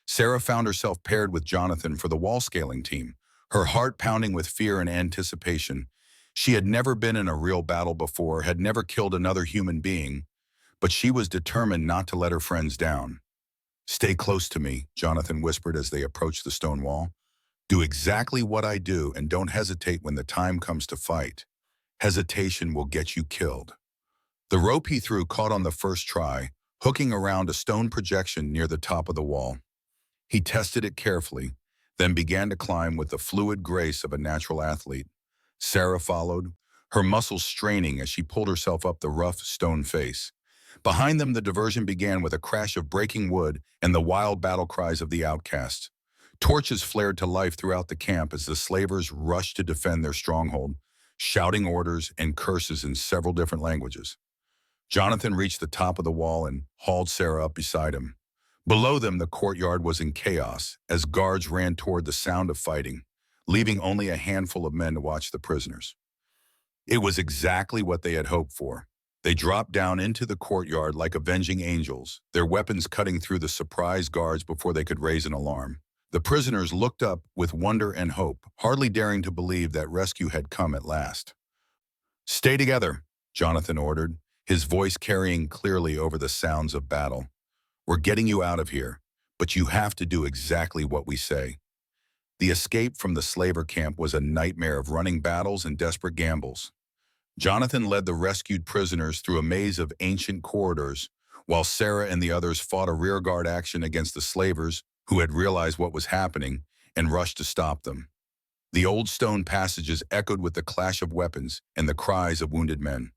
Sarah found herself paired with Jonathan for the wall-scaling team, her heart pounding with fear and anticipation. She had never been in a real battle before, had never killed another human being, but she was determined not to let her friends down. "Stay close to me," Jonathan whispered as they approached the stone wall. "Do exactly what I do and don't hesitate when the time comes to fight. Hesitation will get you killed." The rope he threw caught on the first try, hooking around a stone projection near the top of the wall. He tested it carefully, then began to climb with the fluid grace of a natural athlete. Sarah followed, her muscles straining as she pulled herself up the rough stone face. Behind them, the diversion began with a crash of breaking wood and the wild battle cries of the outcasts. Torches flared to life throughout the camp as the slavers rushed to defend their stronghold, shouting orders and curses in several different languages. Jonathan reached the top of the wall and hauled Sarah up beside him. Below them, the courtyard was in chaos as guards ran toward the sound of fighting, leaving only a handful of men to watch the prisoners. It was exactly what they had hoped for. They dropped down into the courtyard like avenging angels, their weapons cutting through the surprised guards before they could raise an alarm. The prisoners looked up with wonder and hope, hardly daring to believe that rescue had come at last. "Stay together," Jonathan ordered, his voice carrying clearly over the sounds of battle. "We're getting you out of here, but you have to do exactly what we say." The escape from the slaver camp was a nightmare of running battles and desperate gambles. Jonathan led the rescued prisoners through a maze of ancient corridors, while Sarah and the others fought a rearguard action against the slavers who had realized what was happening and rushed to stop them. The old stone passages echoed with the clash of weapons and the cries of wounded men.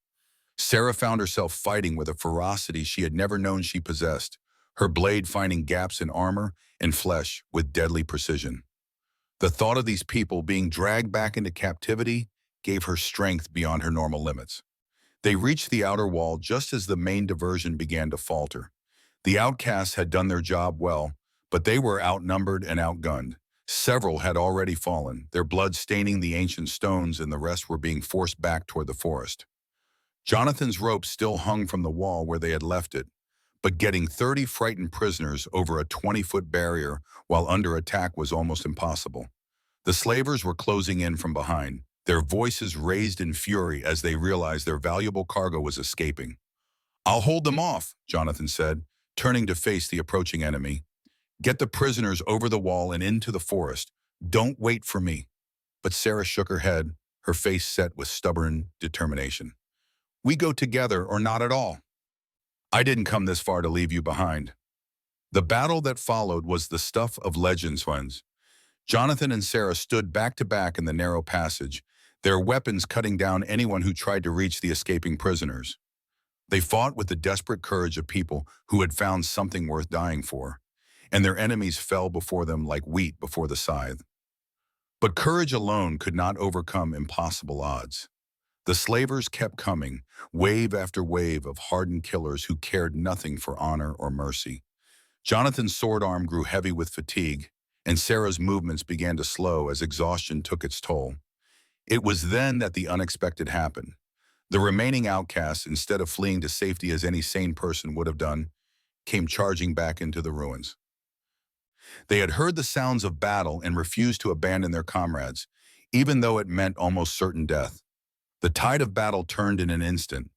Sarah found herself fighting with a ferocity she had never known she possessed, her blade finding gaps in armor and flesh with deadly precision. The thought of these people being dragged back into captivity gave her strength beyond her normal limits. They reached the outer wall just as the main diversion began to falter. The outcasts had done their job well, but they were outnumbered and outgunned. Several had already fallen, their blood staining the ancient stones, and the rest were being forced back toward the forest. Jonathan's rope still hung from the wall where they had left it, but getting 30 frightened prisoners over a 20-foot barrier while under attack was almost impossible. The slavers were closing in from behind, their voices raised in fury as they realized their valuable cargo was escaping. "I'll hold them off," Jonathan said, turning to face the approaching enemy. "Get the prisoners over the wall and into the forest. Don't wait for me." But Sarah shook her head, her face set with stubborn determination. "We go together or not at all. I didn't come this far to leave you behind." The battle that followed was the stuff of legends, friends. Jonathan and Sarah stood back to back in the narrow passage, their weapons cutting down anyone who tried to reach the escaping prisoners. They fought with the desperate courage of people who had found something worth dying for, and their enemies fell before them like wheat before the scythe. But courage alone could not overcome impossible odds. The slavers kept coming, wave after wave of hardened killers who cared nothing for honor or mercy. Jonathan's sword arm grew heavy with fatigue, and Sarah's movements began to slow as exhaustion took its toll. It was then that the unexpected happened. The remaining outcasts, instead of fleeing to safety as any sane person would have done, came charging back into the ruins. They had heard the sounds of battle and refused to abandon their comrades, even though it meant almost certain death. The tide of battle turned in an instant.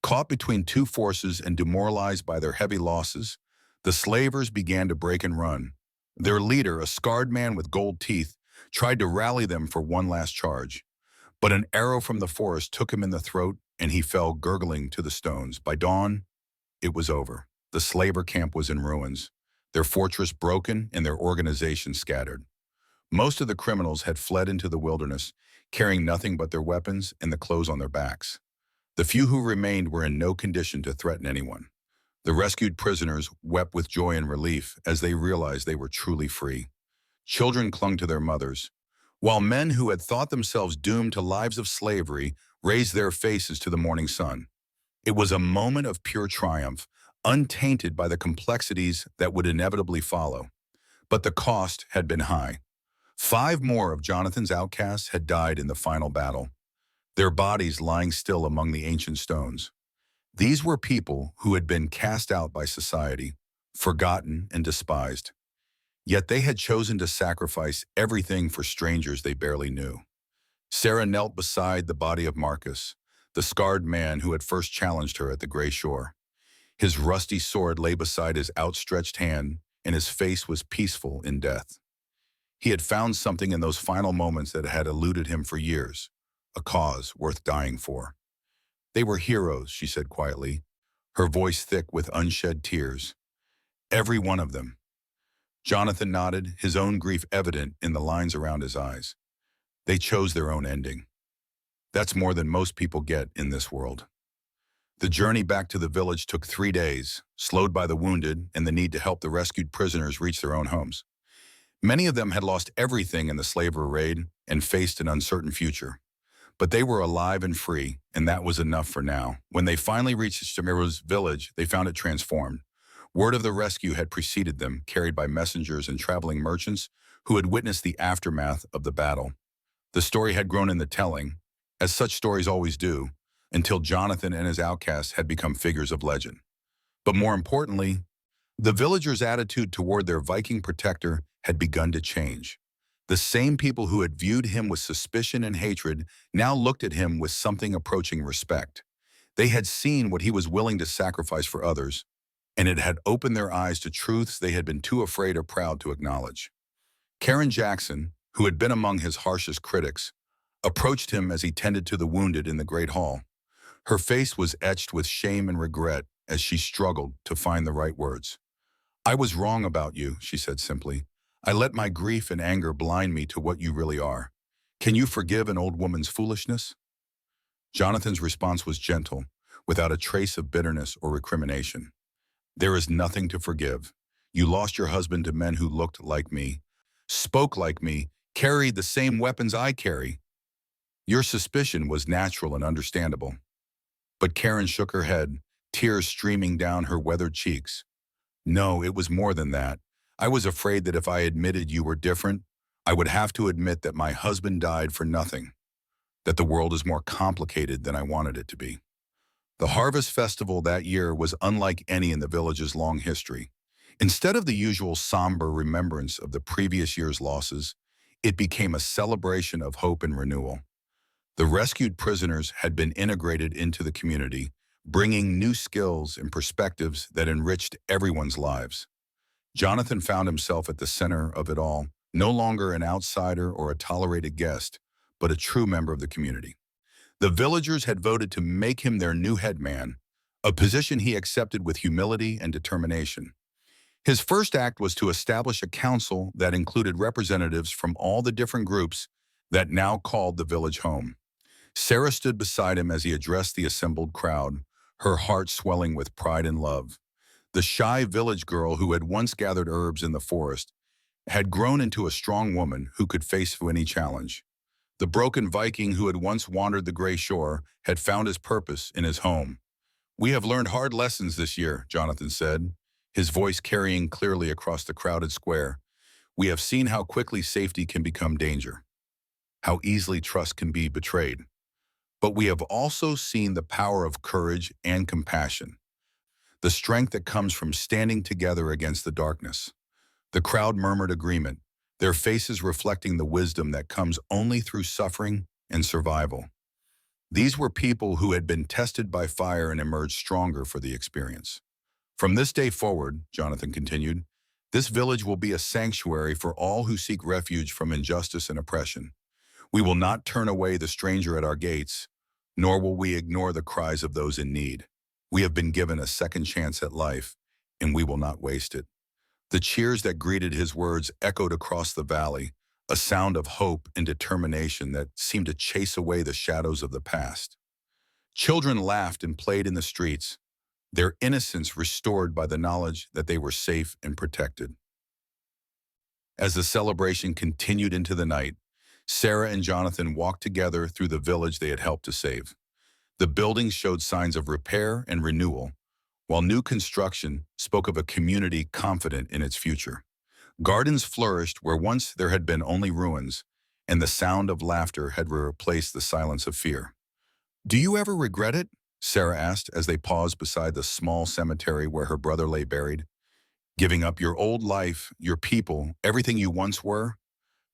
Caught between two forces and demoralized by their heavy losses, the slavers began to break and run. Their leader, a scarred man with gold teeth, tried to rally them for one last charge. But an arrow from the forest took him in the throat, and he fell gurgling to the stones. By dawn, it was over. The slaver camp was in ruins, their fortress broken and their organization scattered. Most of the criminals had fled into the wilderness, carrying nothing but their weapons and the clothes on their backs. The few who remained were in no condition to threaten anyone. The rescued prisoners wept with joy and relief as they realized they were truly free. Children clung to their mothers, while men who had thought themselves doomed to lives of slavery raised their faces to the morning sun. It was a moment of pure triumph, untainted by the complexities that would inevitably follow. But the cost had been high. 5 more of Jonathan's outcasts had died in the final battle, their bodies lying still among the ancient stones. These were people who had been cast out by society, forgotten and despised. Yet they had chosen to sacrifice everything for strangers they barely knew. Sarah knelt beside the body of Marcus, the scarred man who had first challenged her at the gray shore. His rusty sword lay beside his outstretched hand, and his face was peaceful in death. He had found something in those final moments that had eluded him for years, a cause worth dying for. They were heroes, she said quietly, her voice thick with unshed tears. Every one of them. Jonathan nodded, his own grief evident in the lines around his eyes. They chose their own ending. That's more than most people get in this world. The journey back to the village took 3 days, slowed by the wounded and the need to help the rescued prisoners reach their own homes. Many of them had lost everything in the slaver raid and faced an uncertain future. But they were alive and free, and that was enough for now. When they finally reached Shamiro's village, they found it transformed. Word of the rescue had preceded them, carried by messengers and traveling merchants who had witnessed the aftermath of the battle. The story had grown in the telling, as such stories always do, until Jonathan and his outcasts had become figures of legend. But more importantly, the villagers' attitude toward their Viking protector had begun to change. The same people who had viewed him with suspicion and hatred now looked at him with something approaching respect. They had seen what he was willing to sacrifice for others, and it had opened their eyes to truths they had been too afraid or proud to acknowledge. Karen Jackson, who had been among his harshest critics, approached him as he tended to the wounded in the great hall. Her face was etched with shame and regret as she struggled to find the right words. "I was wrong about you," she said simply. "I let my grief and anger blind me to what you really are. Can you forgive an old woman's foolishness?" Jonathan's response was gentle, without a trace of bitterness or recrimination. "There is nothing to forgive. You lost your husband to men who looked like me, spoke like me, carried the same weapons I carry. Your suspicion was natural and understandable." But Karen shook her head, tears streaming down her weathered cheeks. "No, it was more than that. I was afraid that if I admitted you were different, I would have to admit that my husband died for nothing, that the world is more complicated than I wanted it to be." The harvest festival that year was unlike any in the village's long history. Instead of the usual somber remembrance of the previous year's losses, it became a celebration of hope and renewal. The rescued prisoners had been integrated into the community, bringing new skills and perspectives that enriched everyone's lives. Jonathan found himself at the center of it all, no longer an outsider or a tolerated guest, but a true member of the community. The villagers had voted to make him their new headman, a position he accepted with humility and determination. His first act was to establish a council that included representatives from all the different groups that now called the village home. Sarah stood beside him as he addressed the assembled crowd, her heart swelling with pride and love. The shy village girl who had once gathered herbs in the forest had grown into a strong woman who could face any challenge. The broken Viking who had once wandered the gray shore had found his purpose in his home. "We have learned hard lessons this year," Jonathan said, his voice carrying clearly across the crowded square. "We have seen how quickly safety can become danger, how easily trust can be betrayed. But we have also seen the power of courage and compassion, the strength that comes from standing together against the darkness." The crowd murmured agreement, their faces reflecting the wisdom that comes only through suffering and survival. These were people who had been tested by fire and emerged stronger for the experience. "From this day forward," Jonathan continued, "this village will be a sanctuary for all who seek refuge from injustice and oppression. We will not turn away the stranger at our gates, nor will we ignore the cries of those in need. We have been given a second chance at life, and we will not waste it." The cheers that greeted his words echoed across the valley, a sound of hope and determination that seemed to chase away the shadows of the past. Children laughed and played in the streets, their innocence restored by the knowledge that they were safe and protected. As the celebration continued into the night, Sarah and Jonathan walked together through the village they had helped to save. The buildings showed signs of repair and renewal, while new construction spoke of a community confident in its future. Gardens flourished where once there had been only ruins, and the sound of laughter had replaced the silence of fear. "Do you ever regret it?" Sarah asked as they paused beside the small cemetery where her brother lay buried. "Giving up your old life, your people, everything you once were?"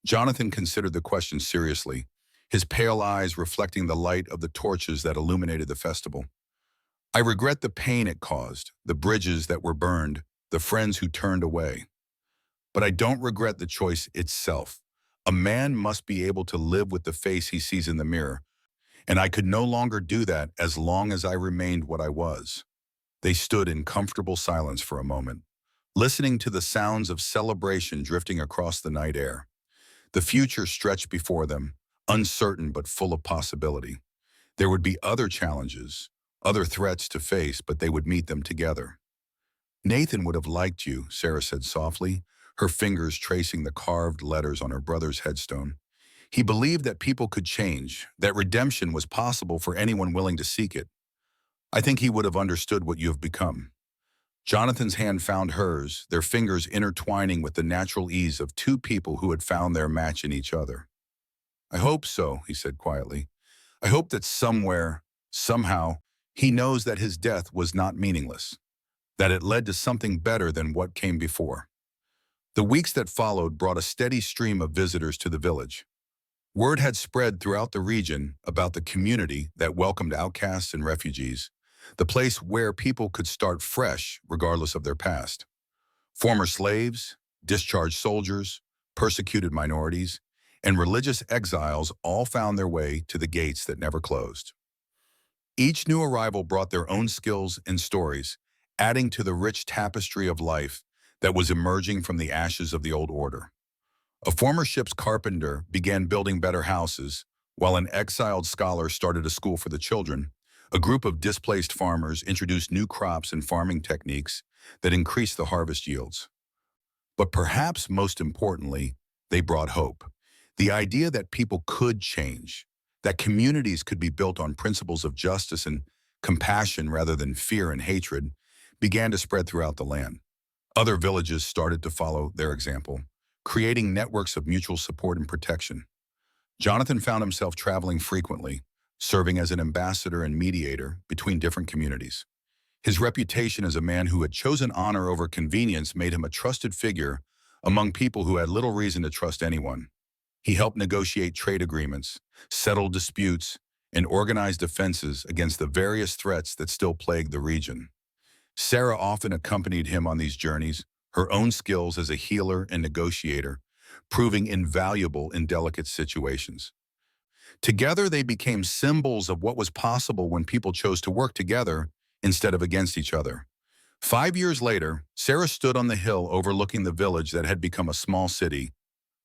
Jonathan considered the question seriously, his pale eyes reflecting the light of the torches that illuminated the festival. "I regret the pain it caused, the bridges that were burned, the friends who turned away. But I don't regret the choice itself. A man must be able to live with the face he sees in the mirror, and I could no longer do that as long as I remained what I was. They stood in comfortable silence for a moment, listening to the sounds of celebration drifting across the night air. The future stretched before them, uncertain but full of possibility. There would be other challenges, other threats to face, but they would meet them together. Nathan would have liked you, Sarah said softly, her fingers tracing the carved letters on her brother's headstone. He believed that people could change, that redemption was possible for anyone willing to seek it. I think he would have understood what you have become. Jonathan's hand found hers, their fingers intertwining with the natural ease of two people who had found their match in each other. I hope so, he said quietly. I hope that somewhere, somehow, he knows that his death was not meaningless, that it led to something better than what came before. The weeks that followed brought a steady stream of visitors to the village. Word had spread throughout the region about the community that welcomed outcasts and refugees, the place where people could start fresh regardless of their past. Former slaves, discharged soldiers, persecuted minorities, and religious exiles all found their way to the gates that never closed. Each new arrival brought their own skills and stories, adding to the rich tapestry of life that was emerging from the ashes of the old order. A former ship's carpenter began building better houses, while an exiled scholar started a school for the children. A group of displaced farmers introduced new crops and farming techniques that increased the harvest yields. But perhaps most importantly, they brought hope. The idea that people could change, that communities could be built on principles of justice and compassion rather than fear and hatred, began to spread throughout the land. Other villages started to follow their example, creating networks of mutual support and protection. Jonathan found himself traveling frequently, serving as an ambassador and mediator between different communities. His reputation as a man who had chosen honor over convenience made him a trusted figure among people who had little reason to trust anyone. He helped negotiate trade agreements, settle disputes, and organize defenses against the various threats that still plagued the region. Sarah often accompanied him on these journeys, her own skills as a healer and negotiator, proving invaluable in delicate situations. Together, they became symbols of what was possible when people chose to work together instead of against each other. 5 years later, Sarah stood on the hill overlooking the village that had become a small city.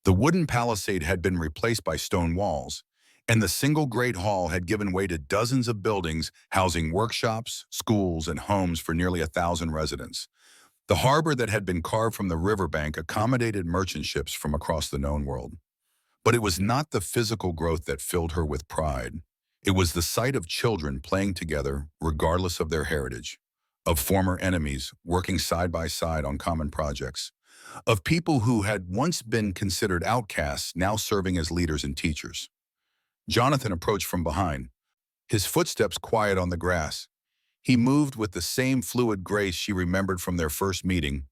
The wooden palisade had been replaced by stone walls, and the single great hall had given way to dozens of buildings housing workshops, schools, and homes for nearly 1,000 residents. The harbor that had been carved from the riverbank accommodated merchant ships from across the known world. But it was not the physical growth that filled her with pride. It was the sight of children playing together regardless of their heritage, of former enemies working side by side on common projects, of people who had once been considered outcasts now serving as leaders and teachers. Jonathan approached from behind, his footsteps quiet on the grass. He moved with the same fluid grace she remembered from their first meeting,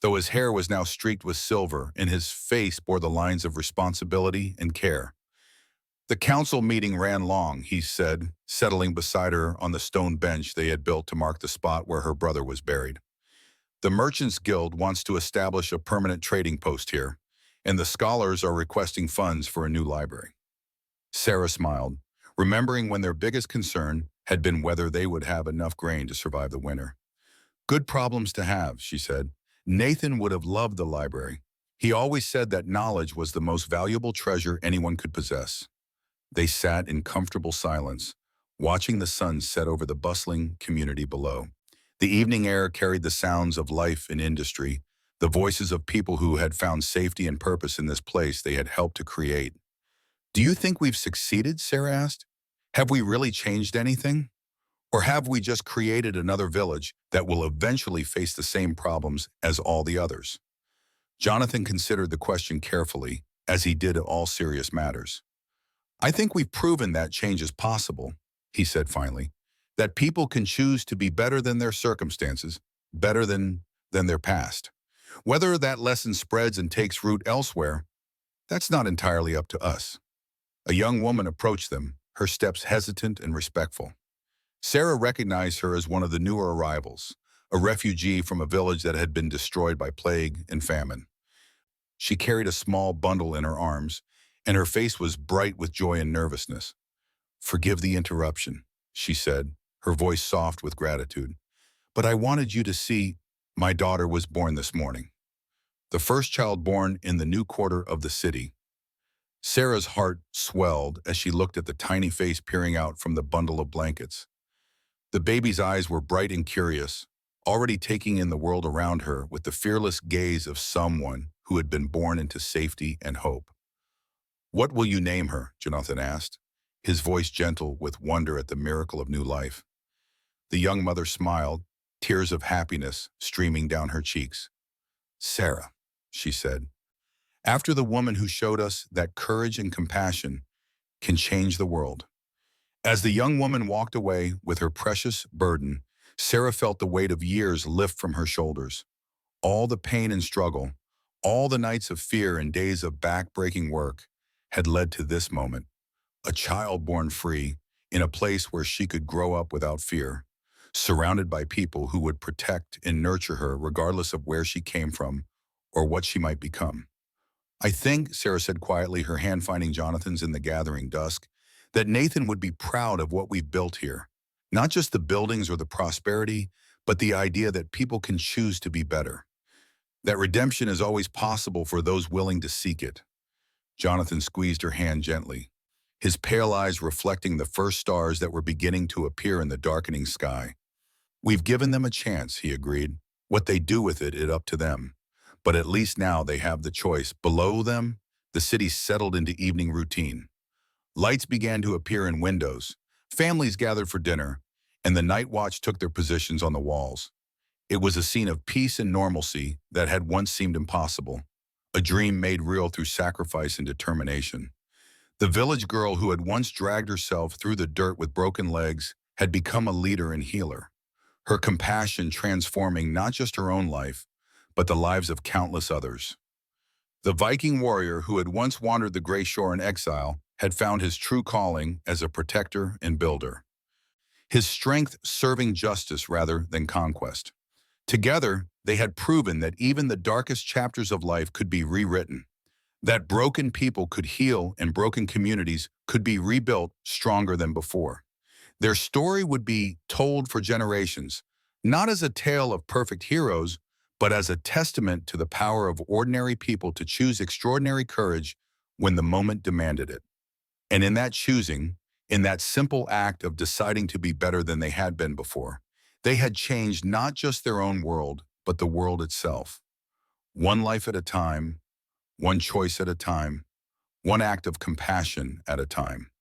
though his hair was now streaked with silver and his face bore the lines of responsibility and care. The council meeting ran long, he said, settling beside her on the stone bench they had built to mark the spot where her brother was buried. The Merchants Guild wants to establish a permanent trading post here, and the scholars are requesting funds for a new library. Sarah smiled, remembering when their biggest concern had been whether they would have enough grain to survive the winter. Good problems to have, she said. Nathan would have loved the library. He always said that knowledge was the most valuable treasure anyone could possess. They sat in comfortable silence, watching the sun set over the bustling community below. The evening air carried the sounds of life and industry, the voices of people who had found safety and purpose in this place they had helped to create. "Do you think we've succeeded?" Sarah asked. "Have we really changed anything? Or have we just created another village that will eventually face the same problems as all the others?" Jonathan considered the question carefully, as he did all serious matters. "I think we've proven that change is possible," he said finally, "that people can choose to be better than their circumstances, better than their past. Whether that lesson spreads and takes root elsewhere, that's not entirely up to us." A young woman approached them, her steps hesitant and respectful. Sarah recognized her as one of the newer arrivals, a refugee from a village that had been destroyed by plague and famine. She carried a small bundle in her arms, and her face was bright with joy and nervousness. "Forgive the interruption," she said, her voice soft with gratitude. "But I wanted you to see my daughter was born this morning. The first child born in the new quarter of the city." Sarah's heart swelled as she looked at the tiny face peering out from the bundle of blankets. The baby's eyes were bright and curious, already taking in the world around her with the fearless gaze of someone who had been born into safety and hope. "What will you name her?" Jonathan asked, his voice gentle with wonder at the miracle of new life. The young mother smiled, tears of happiness streaming down her cheeks. "Sarah," she said, "after the woman who showed us that courage and compassion can change the world." As the young woman walked away with her precious burden, Sarah felt the weight of years lift from her shoulders. All the pain and struggle, all the nights of fear and days of back-breaking work had led to this moment, a child born free in a place where she could grow up without fear, surrounded by people who would protect and nurture her regardless of where she came from or what she might become. "I think," Sarah said quietly, her hand finding Jonathan's in the gathering dusk, "that Nathan would be proud of what we've built here. Not just the buildings or the prosperity, but the idea that people can choose to be better. That redemption is always possible for those willing to seek it." Jonathan squeezed her hand gently, his pale eyes reflecting the first stars that were beginning to appear in the darkening sky. "We've given them a chance," he agreed. "What they do with it is up to them. But at least now they have the choice." Below them, the city settled into evening routine. Lights began to appear in windows, families gathered for dinner, and the night watch took their positions on the walls. It was a scene of peace and normalcy that had once seemed impossible, a dream made real through sacrifice and determination. The village girl who had once dragged herself through the dirt with broken legs had become a leader and healer, her compassion transforming not just her own life, but the lives of countless others. The Viking warrior who had once wandered the gray shore in exile had found his true calling as a protector and builder, his strength serving justice rather than conquest. Together, they had proven that even the darkest chapters of life could be rewritten, that broken people could heal and broken communities could be rebuilt stronger than before. Their story would be told for generations, not as a tale of perfect heroes, but as a testament to the power of ordinary people to choose extraordinary courage when the moment demanded it. And in that choosing, in that simple act of deciding to be better than they had been before, they had changed not just their own world, but the world itself. One life at a time, one choice at a time, one act of compassion at a time.